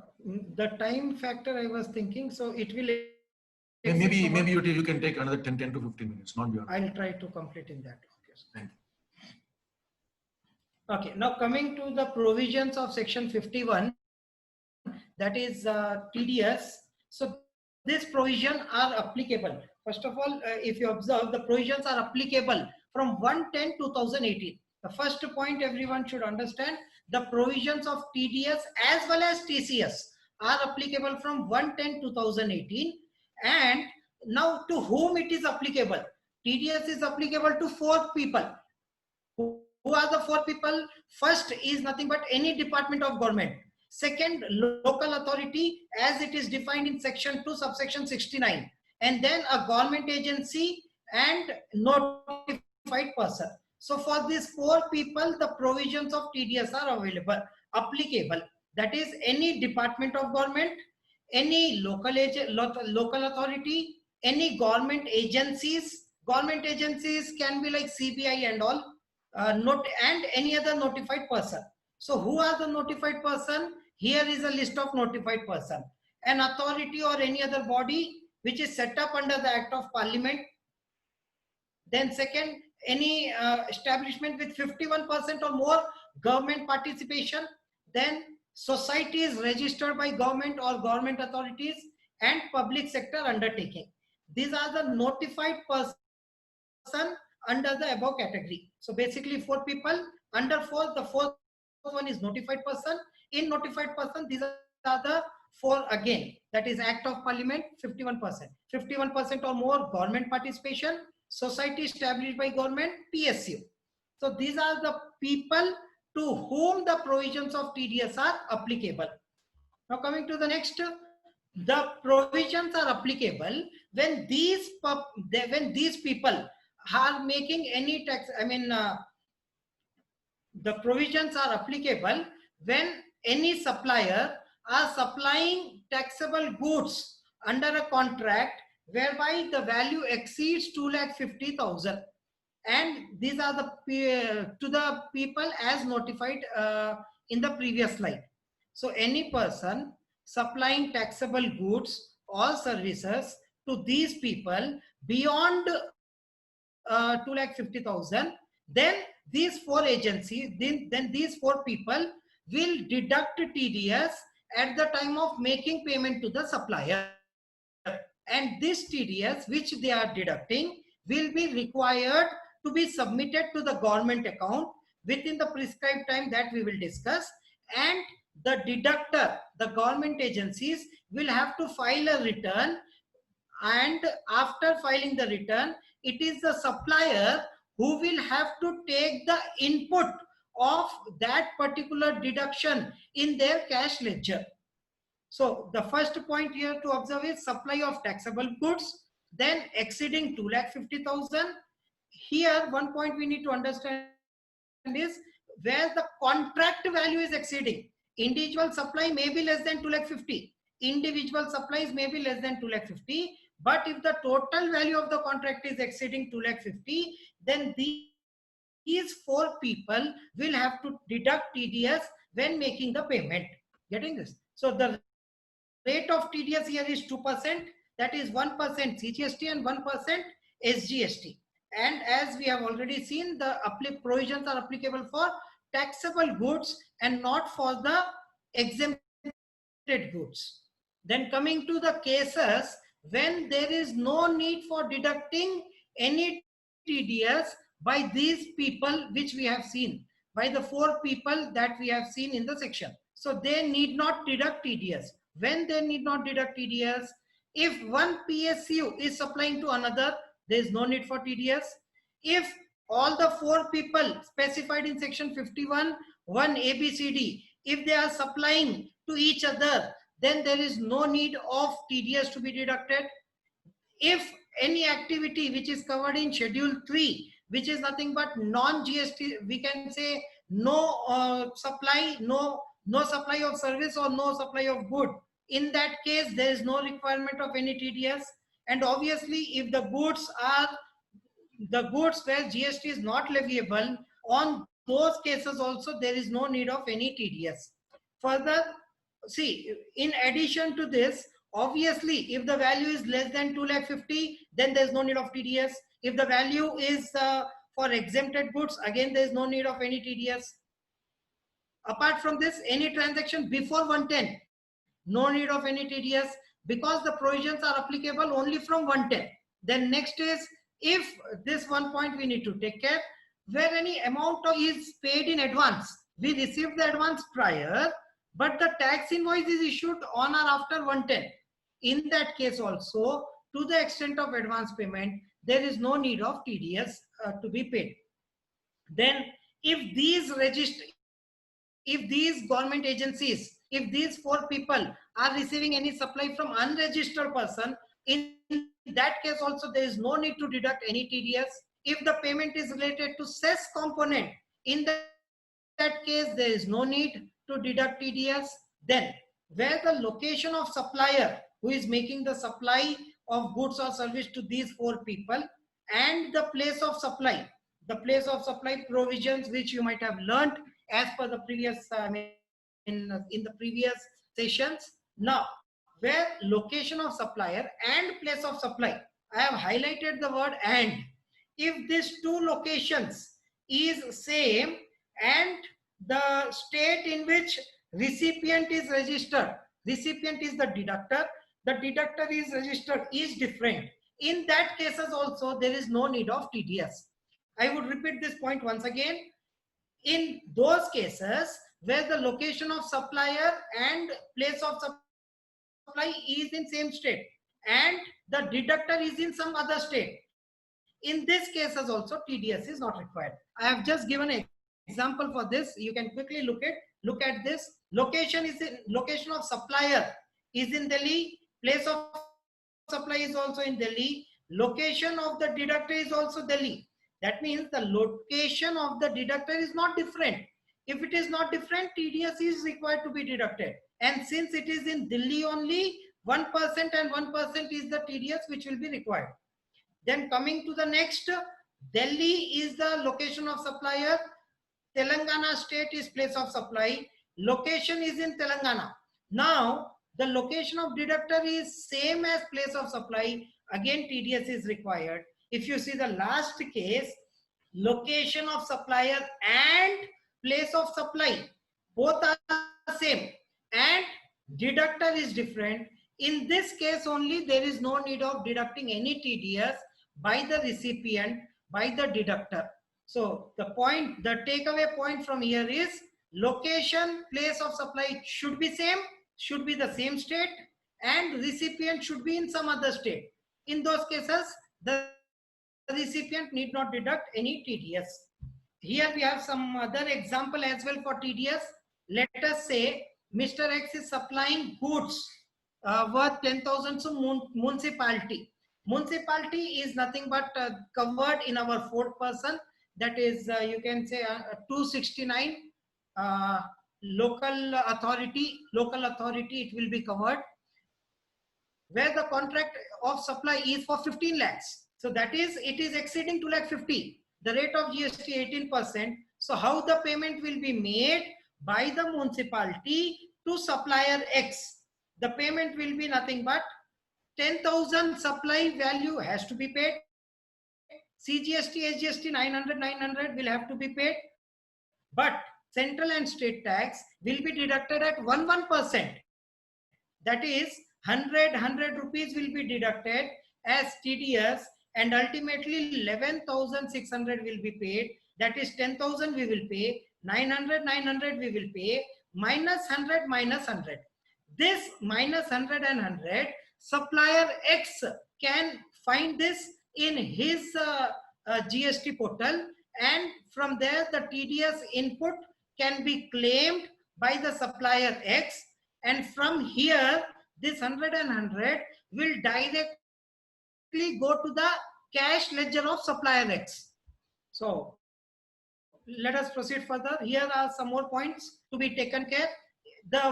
The time factor I was thinking, so it will. Maybe you can take another 10 to 15 minutes, not beyond. I'll try to complete in that. Okay. Thank you. Okay, now coming to the provisions of section 51, that is TDS. So this provision are applicable. First of all, if you observe, the provisions are applicable from 1/10/2018. The first point everyone should understand, the provisions of TDS as well as TCS are applicable from 1/10/2018. And now to whom it is applicable? TDS is applicable to 4 people. Who are the 4 people? First is nothing but any department of government. Second, local authority as it is defined in section 2 subsection 69. And then a government agency and notified person. So for these 4 people, the provisions of TDS are applicable. That is any department of government, any local authority, any government agencies. Government agencies can be like CBI and all. And any other notified person. So who are the notified person? Here is a list of notified person. An authority or any other body which is set up under the Act of Parliament. Then second, any establishment with 51% or more government participation. Then societies registered by government or government authorities and public sector undertaking. These are the notified person under the above category. So basically 4 people. Under 4, the 4th one is notified person. In notified person, these are the 4 again. That is Act of Parliament, 51%. 51% or more government participation. Society established by government, PSU. So these are the people to whom the provisions of TDS are applicable. Now coming to the next, the provisions are applicable when these people are making any tax. The provisions are applicable when any supplier are supplying taxable goods under a contract whereby the value exceeds 2,50,000, and these are the to the people as notified in the previous slide. So any person supplying taxable goods or services to these people beyond 2,50,000, then these four agencies, then these four people will deduct TDS at the time of making payment to the supplier. And this TDS which they are deducting will be required to be submitted to the government account within the prescribed time that we will discuss. And the deductor, the government agencies, will have to file a return, and after filing the return, it is the supplier who will have to take the input of that particular deduction in their cash ledger. So the first point here to observe is supply of taxable goods, then exceeding 2,50,000. Here, one point we need to understand is where the contract value is exceeding. Individual supply may be less than 2,50,000. Individual supplies may be less than 2,50,000. But if the total value of the contract is exceeding 2,50,000, then these four people will have to deduct TDS when making the payment. Getting this? So the rate of TDS here is 2%. That is 1% CGST and 1% SGST. And as we have already seen, the provisions are applicable for taxable goods and not for the exempted goods. Then coming to the cases when there is no need for deducting any TDS by these people which we have seen, by the four people that we have seen in the section. So they need not deduct TDS. When they need not deduct TDS, if one PSU is supplying to another, there is no need for TDS. If all the four people specified in section 51, 1 ABCD, if they are supplying to each other, then there is no need of TDS to be deducted. If any activity which is covered in schedule 3, which is nothing but non-GST, we can say no supply, no supply of service or no supply of good. In that case, there is no requirement of any TDS. And obviously, if the goods are the goods where GST is not leviable, on those cases also there is no need of any TDS. Further, see, in addition to this, obviously, if the value is less than 2,50,000, then there is no need of TDS. If the value is for exempted goods, again there is no need of any TDS. Apart from this, any transaction before 110, no need of any TDS, because the provisions are applicable only from 110. Then next is, if this one point we need to take care, where any amount is paid in advance, we receive the advance prior, but the tax invoice is issued on or after 110. In that case also, to the extent of advance payment, there is no need of TDS to be paid. Then if these government agencies, if these four people are receiving any supply from unregistered person, in that case also there is no need to deduct any TDS. If the payment is related to cess component, in that case there is no need to deduct TDS. Then where the location of supplier who is making the supply of goods or service to these four people, and the place of supply provisions which you might have learned as per the previous in the previous sessions. Now, where location of supplier and place of supply, I have highlighted the word and. If these two locations is same and the state in which recipient is registered, recipient is the deductor is registered, is different, in that cases also there is no need of TDS. I would repeat this point once again. In those cases where the location of supplier and place of supply is in same state and the deductor is in some other state, in this cases also TDS is not required. I have just given an example for this. You can quickly look at this. Location of supplier is in Delhi, place of supply is also in Delhi, location of the deductor is also Delhi. That means the location of the deductor is not different. If it is not different, TDS is required to be deducted. And since it is in Delhi only, 1% and 1% is the TDS which will be required. Then coming to the next, Delhi is the location of supplier, Telangana state is place of supply, location is in Telangana. Now, the location of deductor is same as place of supply, again TDS is required. If you see the last case, location of supplier and place of supply, both are same and deductor is different. In this case only, there is no need of deducting any TDS by the recipient, by the deductor. So the takeaway point from here is location, place of supply should be same, should be the same state, and recipient should be in some other state. In those cases, the recipient need not deduct any TDS. Here we have some other example as well for TDS. Let us say Mr. X is supplying goods worth 10,000 to municipality. Municipality is nothing but covered in our fourth person. That is, you can say 269 local authority, it will be covered, where the contract of supply is for 15 lakhs. So that is, it is exceeding 2,50,000. The rate of GST 18%. So how the payment will be made by the municipality to supplier X? The payment will be nothing but 10,000 supply value has to be paid. CGST, SGST 900 will have to be paid. But central and state tax will be deducted at 1%. That is 100 rupees will be deducted as TDS, and ultimately 11,600 will be paid. That is 10,000 we will pay, 900 we will pay, minus 100. This minus 100 and 100, supplier X can find this in his GST portal, and from there the TDS input can be claimed by the supplier X, and from here this 100 and 100 will directly go to the cash ledger of supplier X. So let us proceed further. Here are some more points to be taken care.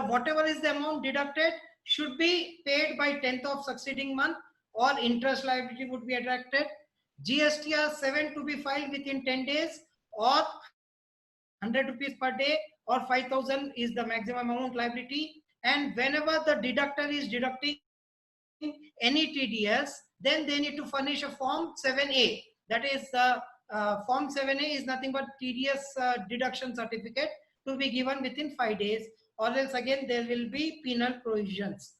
Whatever is the amount deducted should be paid by 10th of succeeding month, or interest liability would be attracted. GSTR 7 to be filed within 10 days, or 100 rupees per day, or 5,000 is the maximum amount liability. And whenever the deductor is deducting any TDS, then they need to furnish a form 7A. That is form 7A is nothing but TDS deduction certificate to be given within 5 days, or else again there will be penal provisions.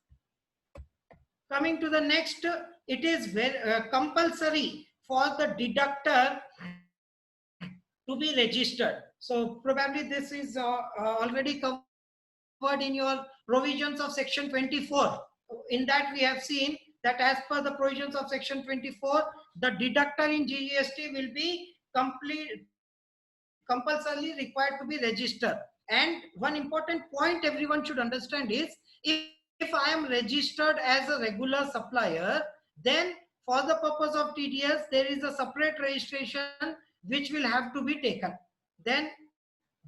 Coming to the next, it is very compulsory for the deductor to be registered. So probably this is already covered in your provisions of section 24. In that we have seen that as per the provisions of section 24, the deductor in GST will be compulsorily required to be registered. And one important point everyone should understand is, if I am registered as a regular supplier, then for the purpose of TDS, there is a separate registration which will have to be taken. Then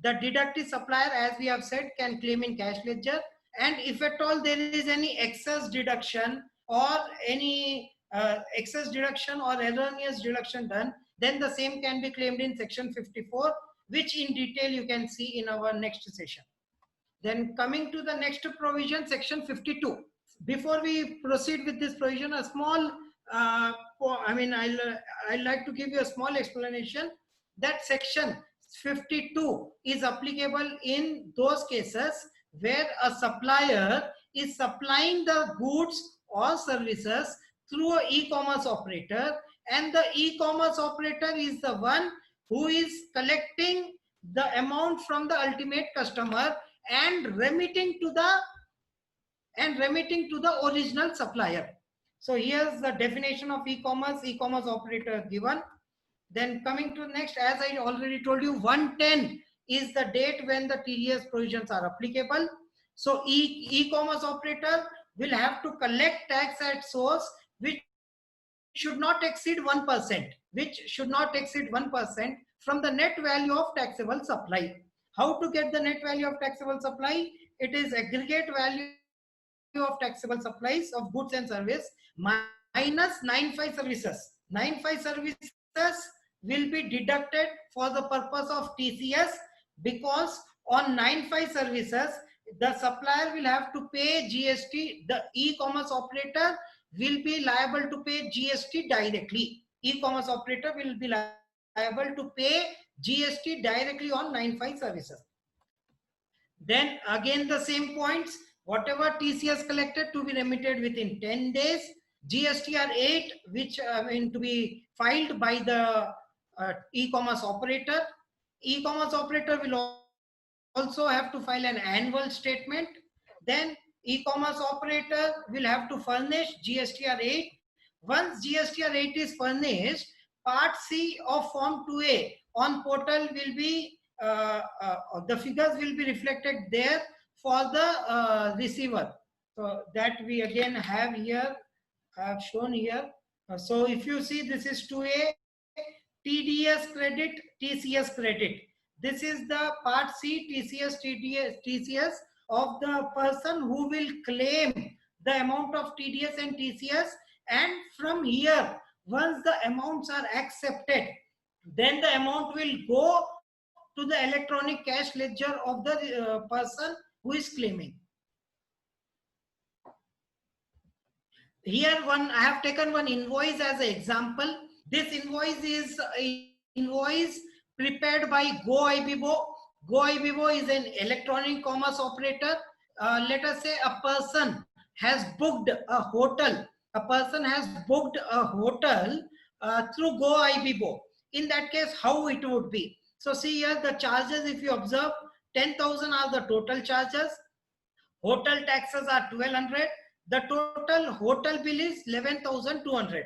the deductive supplier, as we have said, can claim in cash ledger. And if at all there is any excess deduction or any excess deduction or erroneous deduction done, then the same can be claimed in section 54, which in detail you can see in our next session. Then coming to the next provision, section 52. Before we proceed with this provision, a small, I'd like to give you a small explanation that section 52 is applicable in those cases where a supplier is supplying the goods or services through an e-commerce operator, and the e-commerce operator is the one who is collecting the amount from the ultimate customer and remitting to the original supplier. So here's the definition of e-commerce operator given. Then coming to next, as I already told you, 110 is the date when the TDS provisions are applicable. So e-commerce operator will have to collect tax at source, which should not exceed 1%, from the net value of taxable supply. How to get the net value of taxable supply? It is aggregate value of taxable supplies of goods and service minus 95 services. 95 services will be deducted for the purpose of TCS, because on 95 services the supplier will have to pay GST. The e-commerce operator will be liable to pay GST directly. E-commerce operator will be liable to pay GST directly on 95 services. Then again the same points, whatever TCS collected to be remitted within 10 days, GSTR 8 which to be filed by the e-commerce operator. E-commerce operator will also have to file an annual statement. Then e-commerce operator will have to furnish GSTR 8. Once GSTR 8 is furnished, part C of form 2A on portal will be the figures will be reflected there for the receiver. So that we again have here, I have shown here. So if you see, this is 2A, TDS credit, TCS credit. This is the part C, TCS of the person who will claim the amount of TDS and TCS. And from here, once the amounts are accepted, then the amount will go to the electronic cash ledger of the person who is claiming. Here I have taken one invoice as an example. This invoice is an invoice prepared by GoIbibo. GoIbibo is an electronic commerce operator. Let us say a person has booked a hotel. A person has booked a hotel through GoIbibo. In that case, how it would be? So see here the charges, if you observe, 10,000 are the total charges. Hotel taxes are 1,200. The total hotel bill is 11,200.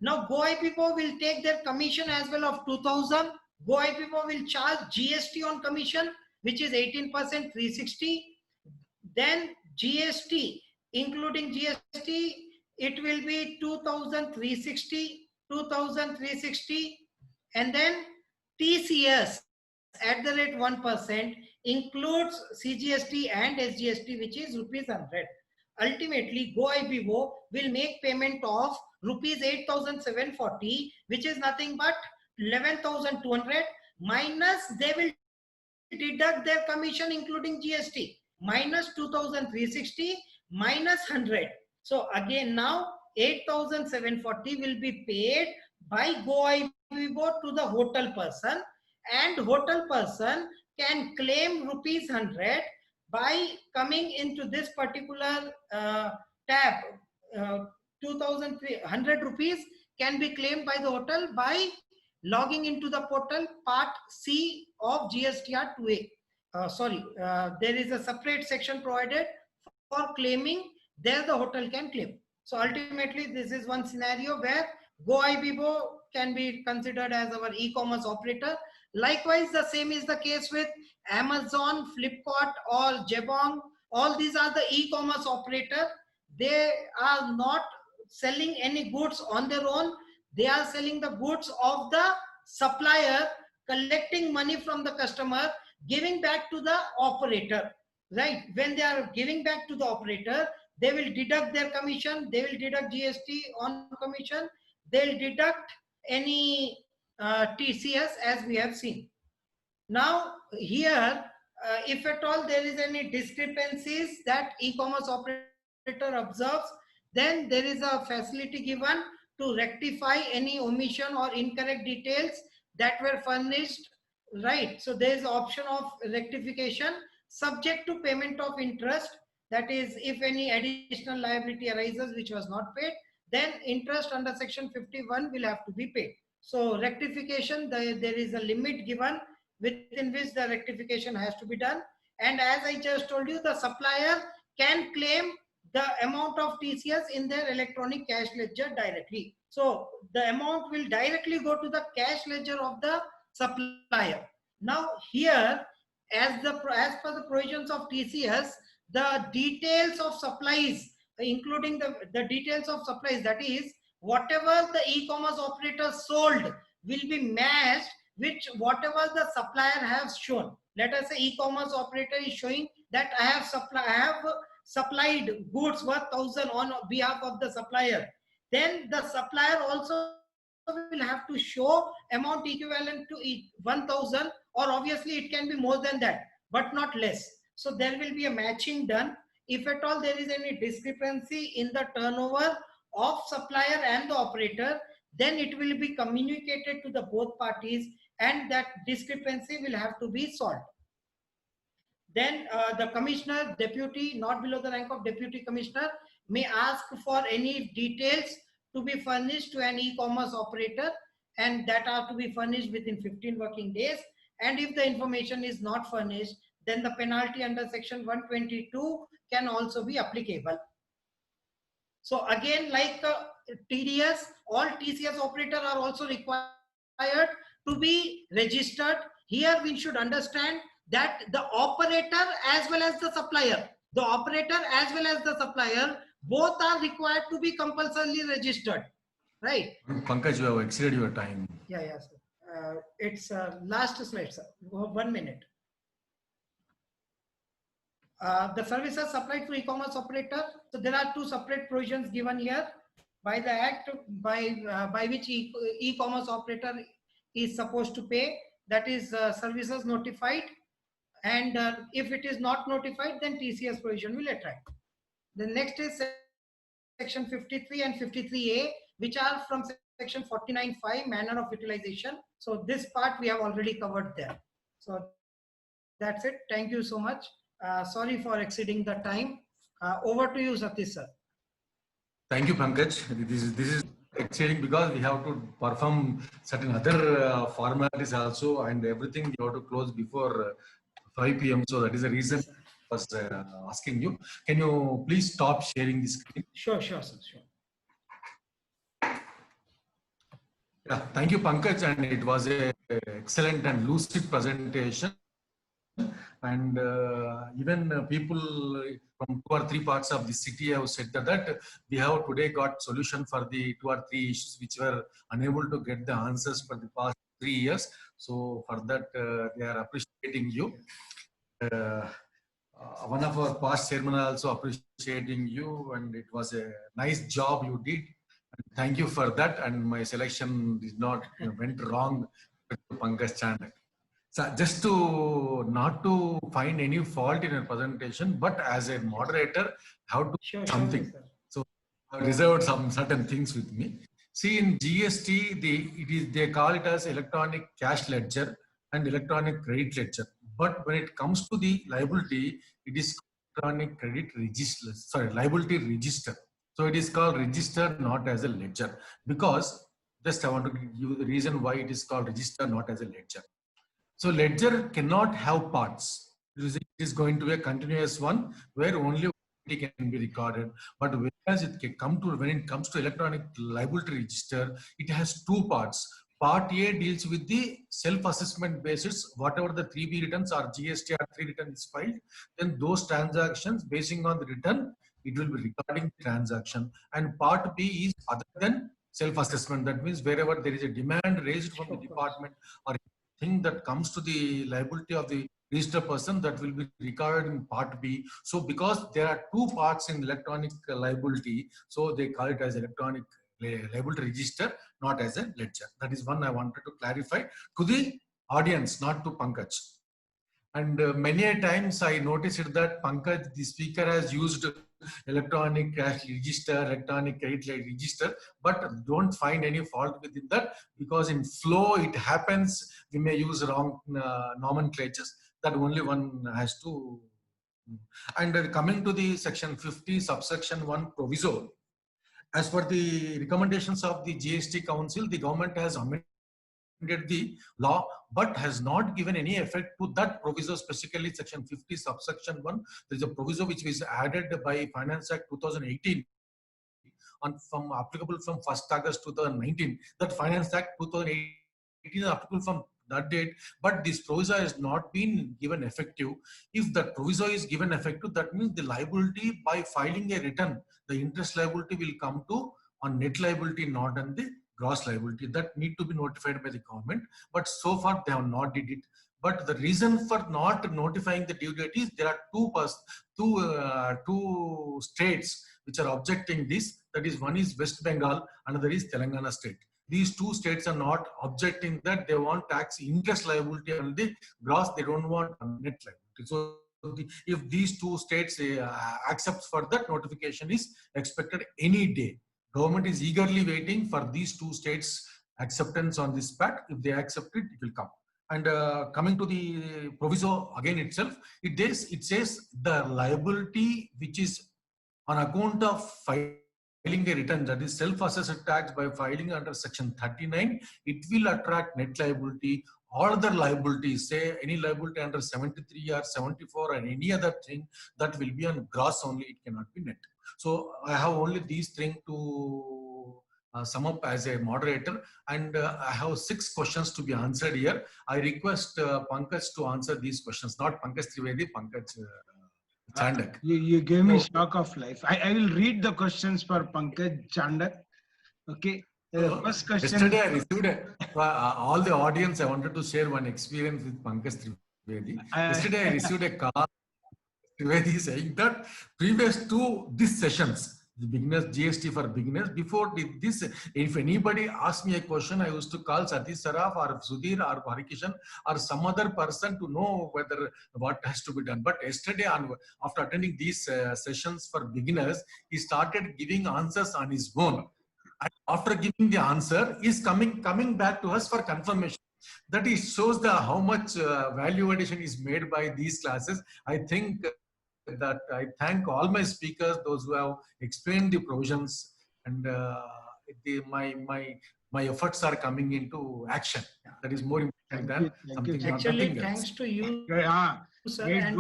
Now GoIbibo will take their commission as well of 2,000. GoIbibo will charge GST on commission, which is 18%, 360. Then GST, including GST, it will be 2,360, 2,360. And then TCS at the rate 1% includes CGST and SGST, which is rupees 100. Ultimately, GoIbibo will make payment of rupees 8,740, which is nothing but 11,200 minus they will deduct their commission including GST minus 2,360 minus 100. So again now 8,740 will be paid by GoIbibo to the hotel person, and hotel person can claim rupees 100 by coming into this particular tab. 2,300 rupees can be claimed by the hotel by logging into the portal part C of GSTR 2A. There is a separate section provided for claiming. There the hotel can claim. So ultimately this is one scenario where GoIbibo can be considered as our e-commerce operator. Likewise, the same is the case with Amazon, Flipkart or Jabong. All these are the e-commerce operator. They are not selling any goods on their own. They are selling the goods of the supplier, collecting money from the customer, giving back to the operator, right? When they are giving back to the operator, they will deduct their commission, they will deduct GST on commission, they'll deduct any TCS as we have seen. Now here, if at all there is any discrepancies that e-commerce operator observes, then there is a facility given to rectify any omission or incorrect details that were furnished, right? So there is option of rectification subject to payment of interest. That is, if any additional liability arises which was not paid, then interest under section 51 will have to be paid. So rectification, there is a limit given within which the rectification has to be done. And as I just told you, the supplier can claim the amount of TCS in their electronic cash ledger directly. So the amount will directly go to the cash ledger of the supplier. Now here, as per the provisions of TCS, the details of supplies, including the details of supplies, that is, whatever the e-commerce operator sold will be matched which whatever the supplier has shown. Let us say e-commerce operator is showing that I have supplied goods worth 1,000 on behalf of the supplier. Then the supplier also will have to show amount equivalent to 1,000, or obviously it can be more than that, but not less. So there will be a matching done. If at all there is any discrepancy in the turnover of supplier and the operator, then it will be communicated to the both parties and that discrepancy will have to be solved. Then the commissioner, deputy, not below the rank of deputy commissioner, may ask for any details to be furnished to an e-commerce operator, and that are to be furnished within 15 working days. And if the information is not furnished, then the penalty under section 122 can also be applicable. So again, like TDS, all TCS operators are also required to be registered. Here we should understand that the operator as well as the supplier, both are required to be compulsorily registered, right? Pankaj, you have exceeded your time. Yeah, sir. It's last slide, sir. 1 minute. The services supplied to e-commerce operator. So there are two separate provisions given here by the act by which e-commerce operator is supposed to pay. That is services notified, and if it is not notified, then TCS provision will attract. The next is section 53 and 53A, which are from section 49.5, manner of utilization. So this part we have already covered there. So that's it. Thank you so much. Sorry for exceeding the time. Over to you, Satish sir. Thank you, Pankaj. This is exciting because we have to perform certain other formalities also, and everything we have to close before 5 p.m. So that is the reason I was asking you. Can you please stop sharing the screen? Sure, sir, sure. Yeah, thank you, Pankaj, and it was a excellent and lucid presentation. And even people from 2 or 3 parts of the city have said that we have today got solution for the 2 or 3 issues which were unable to get the answers for the past 3 years. So for that, they are appreciating you. One of our past chairman also appreciating you, and it was a nice job you did. And thank you for that. And my selection did not went wrong with Pankaj Chandak. So just to not to find any fault in a presentation, but as a moderator, how to Sure, something. sure, So I reserved some certain things with me. See, in GST, they call it as electronic cash ledger and electronic credit ledger. But when it comes to the liability, it is electronic credit register. Sorry, liability register. So it is called register, not as a ledger. Because just I want to give you the reason why it is called register, not as a ledger. So ledger cannot have parts. It is going to be a continuous one where only can be recorded. But whereas when it comes to electronic liability register, it has 2 parts. Part A deals with the self-assessment basis, whatever the 3B returns or GST or 3 return is filed, then those transactions basing on the return, it will be recording the transaction. And part B is other than self-assessment. That means wherever there is a demand raised from the department or thing that comes to the liability of the registered person, that will be recorded in part B. So because there are 2 parts in electronic liability, so they call it as electronic liability register, not as a ledger. That is one I wanted to clarify to the audience, not to Pankaj. And many a times I noticed that Pankaj, the speaker, has used electronic cash register, electronic credit register, but don't find any fault within that, because in flow it happens, we may use wrong nomenclatures. That only one has to. And coming to the section 50, subsection 1 proviso, as per the recommendations of the GST Council, the government has amended the law but has not given any effect to that proviso, specifically section 50 subsection 1. There is a proviso which was added by Finance Act 2018 from applicable from 1st August 2019. That Finance Act 2018 is applicable from that date, but this proviso has not been given effective. If the proviso is given effective, that means the liability by filing a return, the interest liability will come to on net liability, not on the gross liability. That need to be notified by the government, but so far they have not did it. But the reason for not notifying the due date is there are two states which are objecting this. That is, one is West Bengal, another is Telangana state. These 2 states are not objecting that. They want tax interest liability on the gross, they don't want net liability. So if these two states accepts for that, notification is expected any day. Government is eagerly waiting for these two states acceptance on this pact. If they accept it, it will come. And coming to the proviso again itself, it says the liability which is on account of filing a return, that is self-assessed tax by filing under section 39, it will attract net liability. All other liabilities, say any liability under 73 or 74 and any other thing, that will be on gross only, it cannot be net. So I have only these things to sum up as a moderator, and I have 6 questions to be answered here. I request Pankaj to answer these questions, not Pankaj Trivedi, Pankaj Chandak. You gave me shock of life. I will read the questions for Pankaj Chandak. Okay. First question. Yesterday I received all the audience. I wanted to share one experience with Pankaj Trivedi. Yesterday I received a call. Trivedi saying that previous to these sessions, the beginners, GST for beginners, before this, if anybody asked me a question, I used to call Satish Saraf or Sudhir or Harikishan or some other person to know whether what has to be done. But yesterday, after attending these sessions for beginners, he started giving answers on his own. And after giving the answer, is coming back to us for confirmation. That shows how much value addition is made by these classes. I think that I thank all my speakers, those who have explained the provisions, and my efforts are coming into action. That is more important than something. Actually, thanks to you, sir. And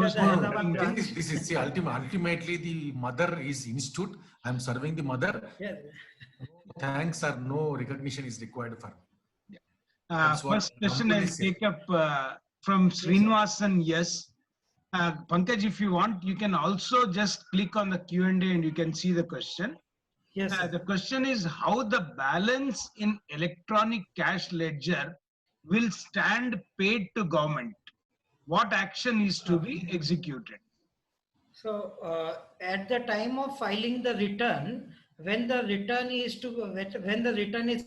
this is ultimately the mother is institute. I am serving the mother. Yeah. Thanks or no recognition is required for me. First question I'll take up from Srinivasan. Yes. Pankaj, if you want, you can also just click on the Q&A and you can see the question. Yes. The question is how the balance in electronic cash ledger will stand paid to government. What action is to be executed? So at the time of filing the return, when the return is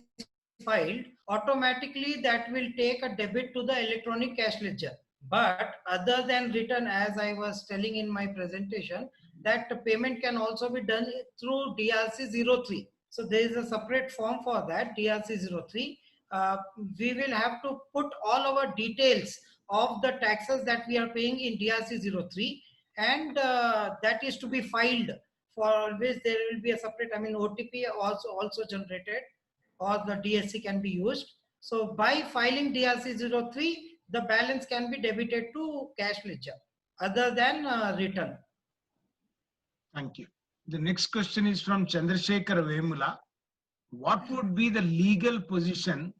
filed, automatically that will take a debit to the electronic cash ledger. But other than return, as I was telling in my presentation, that payment can also be done through DRC 03. So there is a separate form for that, DRC 03. We will have to put all our details of the taxes that we are paying in DRC 03, and that is to be filed, for which there will be a separate, OTP also generated, or the DSC can be used. So by filing DRC 03, the balance can be debited to cash ledger other than return. Thank you. The next question is from Chandrasekhar Vemula. What would be the legal position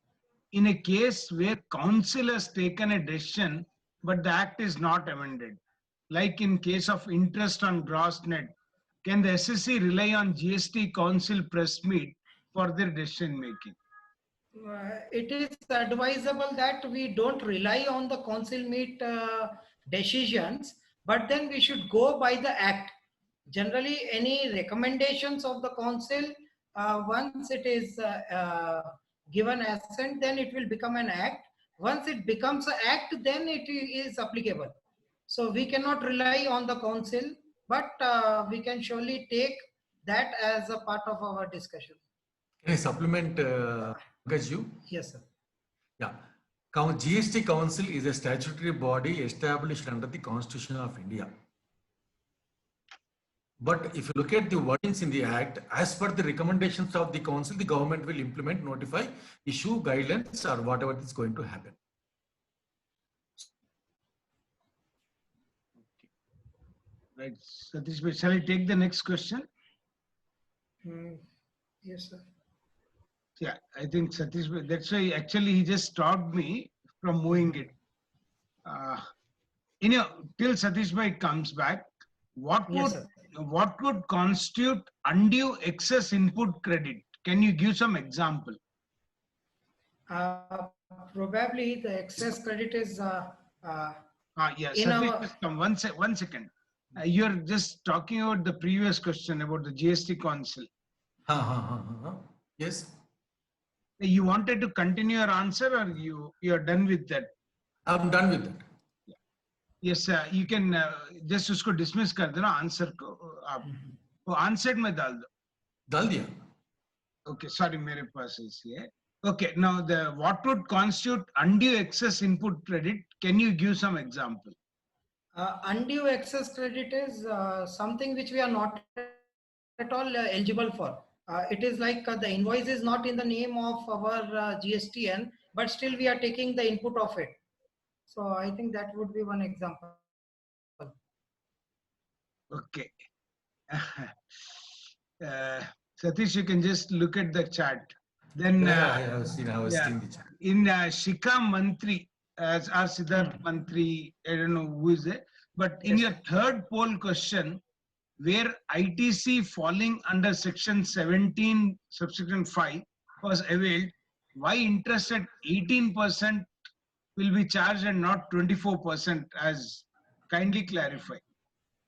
in a case where council has taken a decision but the act is not amended? Like in case of interest on gross net, can the SSC rely on GST council press meet for their decision making? It is advisable that we don't rely on the council meet decisions, but then we should go by the act. Generally, any recommendations of the council, once it is given assent, then it will become an act. Once it becomes an act, then it is applicable. So we cannot rely on the council, but we can surely take that as a part of our discussion. Can I supplement, you? Yes, sir. Yeah. GST Council is a statutory body established under the Constitution of India. But if you look at the wordings in the Act, as per the recommendations of the Council, the government will implement, notify, issue guidelines or whatever is going to happen. Right. Satish, shall I take the next question? Yes, sir. Yeah, I think Satish, that's why actually he just stopped me from moving it. Till Satish Bhai comes back, what would constitute undue excess input credit? Can you give some example? Probably the excess credit is yes, Satish, just come. One second. You're just talking about the previous question about the GST Council. Yes. You wanted to continue your answer, or you are done with that? I'm done with that. Yes, you can just उसको dismiss कर देना answer को आप वो answered में डाल दो. डाल दिया. Okay, sorry, मेरे पास इसलिए. Okay, now what would constitute undue excess input credit? Can you give some example? Undue excess credit is something which we are not at all eligible for. It is like the invoice is not in the name of our GSTN, but still we are taking the input of it. So I think that would be one example. Okay. Satish, you can just look at the chart. Then I have seen the chat. in Shikha Mantri, as our Siddharth Mantri, I don't know who is it, but in your third poll question, where ITC falling under section 17, subsection 5 was availed, why interest at 18% will be charged and not 24%, as kindly clarify.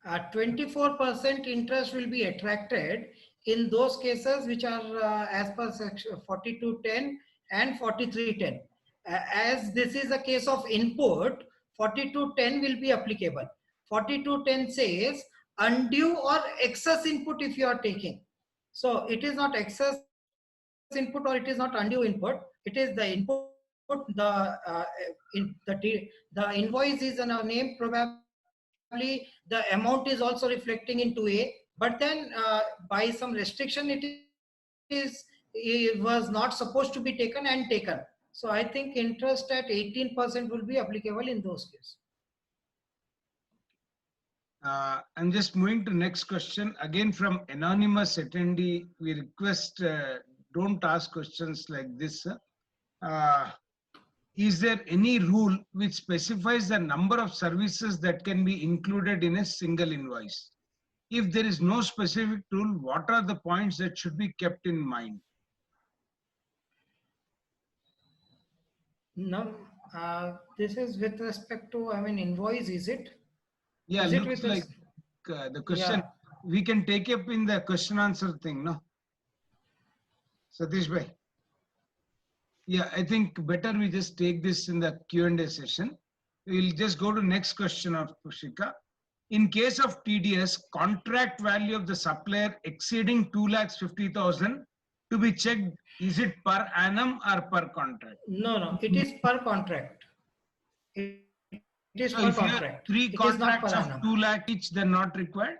24% interest will be attracted in those cases which are as per section 4210 and 4310. As this is a case of input, 4210 will be applicable. 4210 says undue or excess input if you are taking. So it is not excess input or it is not undue input. It is the input. The invoice is in our name probably. The amount is also reflecting in 2A, but then by some restriction it was not supposed to be taken and taken. So I think interest at 18% will be applicable in those cases. I'm just moving to next question again from anonymous attendee. We request don't ask questions like this. Is there any rule which specifies the number of services that can be included in a single invoice? If there is no specific rule, what are the points that should be kept in mind? No, this is with respect to, invoice, is it? Yeah, Is it looks with like the question, we can take up in the question answer thing, no? Satish bhai. Yeah, I think better we just take this in the Q&A session. We'll just go to next question of Pushika. In case of TDS, contract value of the supplier exceeding 2,50,000 to be checked, is it per annum or per contract? No, it is per contract. It is So per if you have contract. 3 It is not per contracts of annum. 2 lakh each, they're not required?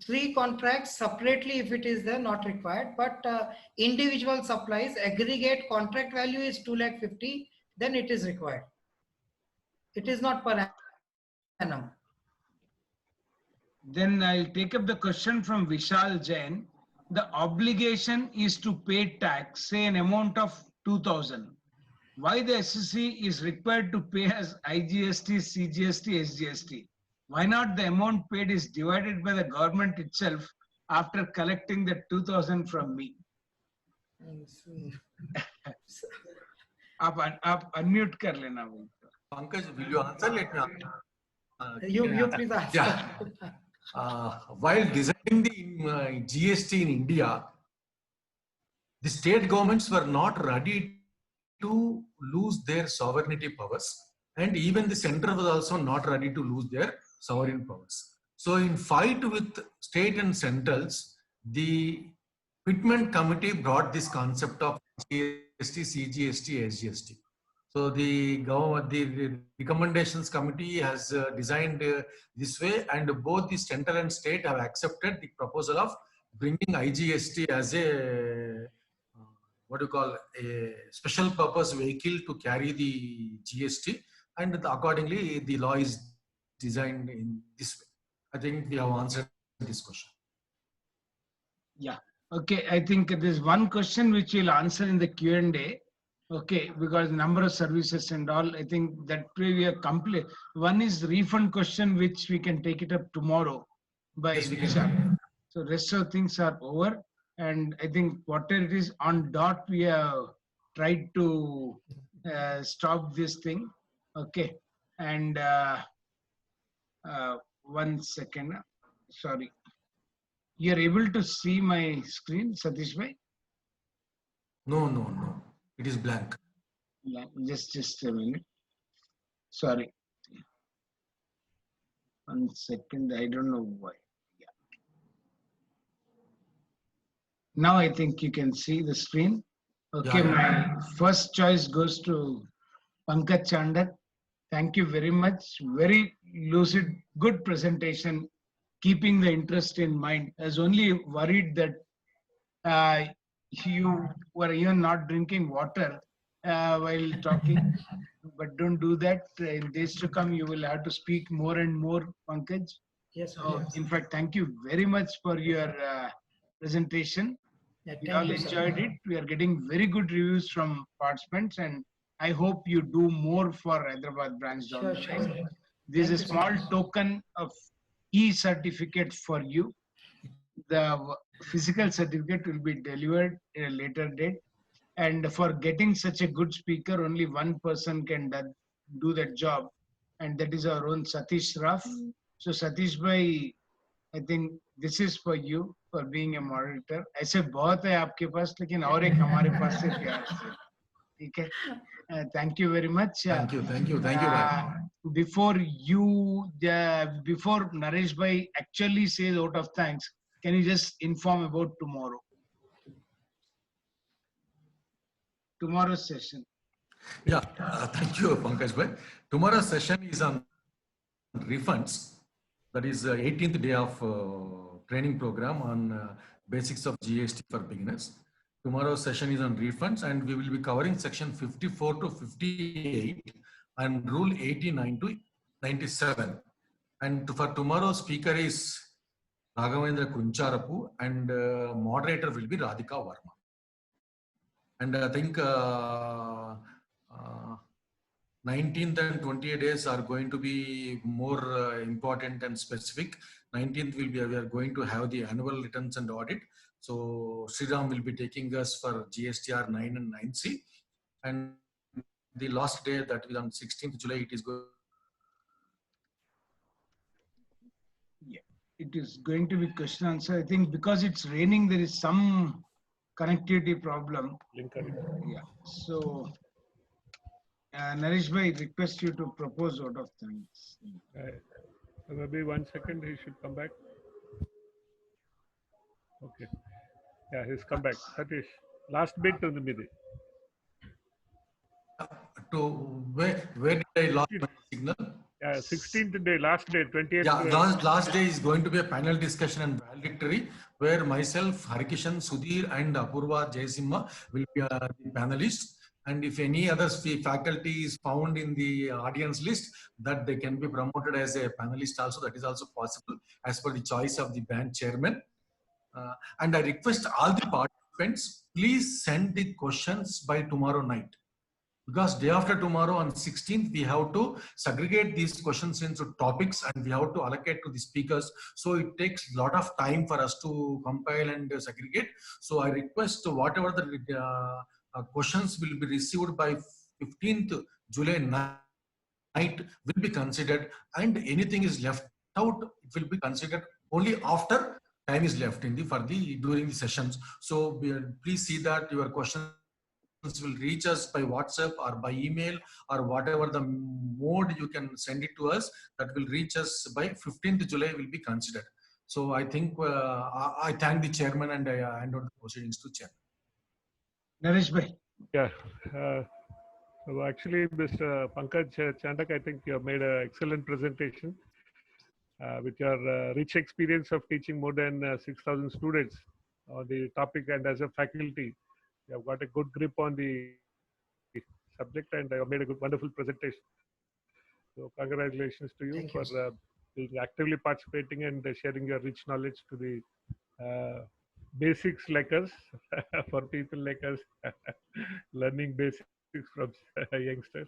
3 contracts separately if it is there, not required, but individual supplies aggregate contract value is 2,50,000, then it is required. It is not per annum. Then I'll take up the question from Vishal Jain. The obligation is to pay tax, say an amount of 2,000. Why the SSC is required to pay as IGST, CGST, SGST? Why not the amount paid is divided by the government itself after collecting the 2,000 from me? आप unmute कर लेना वो. Pankaj, will you answer? Let me answer. You please answer. Yeah. While designing the GST in India, the state governments were not ready to lose their sovereignty powers, and even the center was also not ready to lose their sovereign powers. So in fight with state and centrals, the Pitman committee brought this concept of GST, CGST, SGST. So the government, the recommendations committee has designed this way, and both the central and state have accepted the proposal of bringing IGST as a what you call a special purpose vehicle to carry the GST, and accordingly the law is designed in this way. I think we have answered this question. Yeah. Okay. I think there's one question which we'll answer in the Q&A. Okay, because number of services and all, I think that way we are complete. One is refund question, which we can take it up tomorrow by Vishal. So rest of things are over. And I think whatever it is on dot, we have tried to stop this thing. Okay. And 1 second. Sorry. You're able to see my screen, Satish bhai? No. It is blank. Just a minute. Sorry. 1 second, I don't know why. Yeah. Now I think you can see the screen. Okay, Yeah. my first choice goes to Pankaj Chandak. Thank you very much. Very lucid, good presentation, keeping the interest in mind. I was only worried that you were even not drinking water while talking, but don't do that. In days to come, you will have to speak more and more, Pankaj. Yes, sir. So, in fact, thank you very much for your presentation. Yeah, We thank all you, sir. enjoyed it. We are getting very good reviews from participants, and I hope you do more for Hyderabad branch down Sure, the sure. line. This is a Thank you so small much. token of e-certificate for you. The physical certificate will be delivered at a later date. And for getting such a good speaker, only one person can do that job, and that is our own Satish Raf. So Satish bhai, I think this is for you for being a moderator. ऐसे बहुत है आपके पास, लेकिन और एक हमारे पास से प्यार से, ठीक है? Thank you very much. Thank you. Bhai. Before Naresh bhai actually says out of thanks, can you just inform about tomorrow? Tomorrow's session. Yeah, thank you, Pankaj bhai. Tomorrow's session is on refunds. That is 18th day of training program on basics of GST for beginners. Tomorrow's session is on refunds, and we will be covering section 54 to 58 and rule 89 to 97. And for tomorrow's speaker is Raghavendra Kuncharapu, and moderator will be Radhika Verma. And I think 19th and 28th days are going to be more important and specific. 19th we are going to have the annual returns and audit. So Sriram will be taking us for GSTR 9 and 9C. And the last day, that is on 16th July, it is going. Yeah, it is going to be question answer. I think because it's raining, there is some connectivity problem. Yeah. So, Naresh bhai, request you to propose out of thanks. Maybe 1 second, he should come back. Okay. Yeah, he's come back. Satish, last bit on the middle. To where did I lost my signal? 16th day, last day, 20th. Yeah, last day is going to be a panel discussion and valedictory where myself, Harikishan, Sudhir and Apurva Jayasimha will be the panelists. And if any other faculty is found in the audience list, that they can be promoted as a panelist also, that is also possible as per the choice of the band chairman. And I request all the participants, please send the questions by tomorrow night. Because day after tomorrow on 16th, we have to segregate these questions into topics and we have to allocate to the speakers. So it takes a lot of time for us to compile and segregate. So I request whatever the questions will be received by 15th July night will be considered, and anything is left out, it will be considered only after time is left during the sessions. So please see that your questions will reach us by WhatsApp or by email or whatever the mode you can send it to us, that will reach us by 15th July will be considered. So I think I thank the chairman and I hand over the proceedings to chairman. Naresh bhai. Yeah. So actually, Mr. Pankaj Chandak, I think you have made an excellent presentation with your rich experience of teaching more than 6,000 students on the topic, and as a faculty, you have got a good grip on the subject and you have made a wonderful presentation. So congratulations to you for being actively participating and sharing your rich knowledge to the basics like us, for people like us, learning basics from youngsters.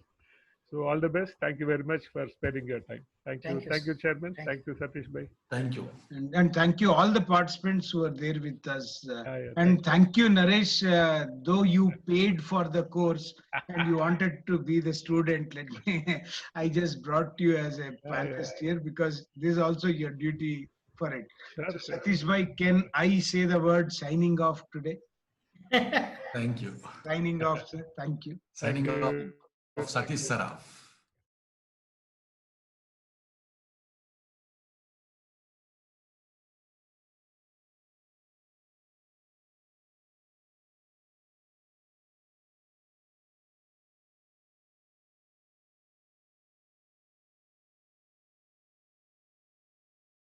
So all the best. Thank you very much for sparing your time. Thank you. Thank you, Chairman. Thank you, Satish bhai. Thank you. And thank you all the participants who are there with us. Yeah, and thank you, Naresh, though you paid for the course and you wanted to be the student, I just brought you as a panelist here because this is also your duty for it. So, Satish bhai, can I say the word signing off today? Thank you. Signing off, sir. Thank you. Signing off, Satish Saraf.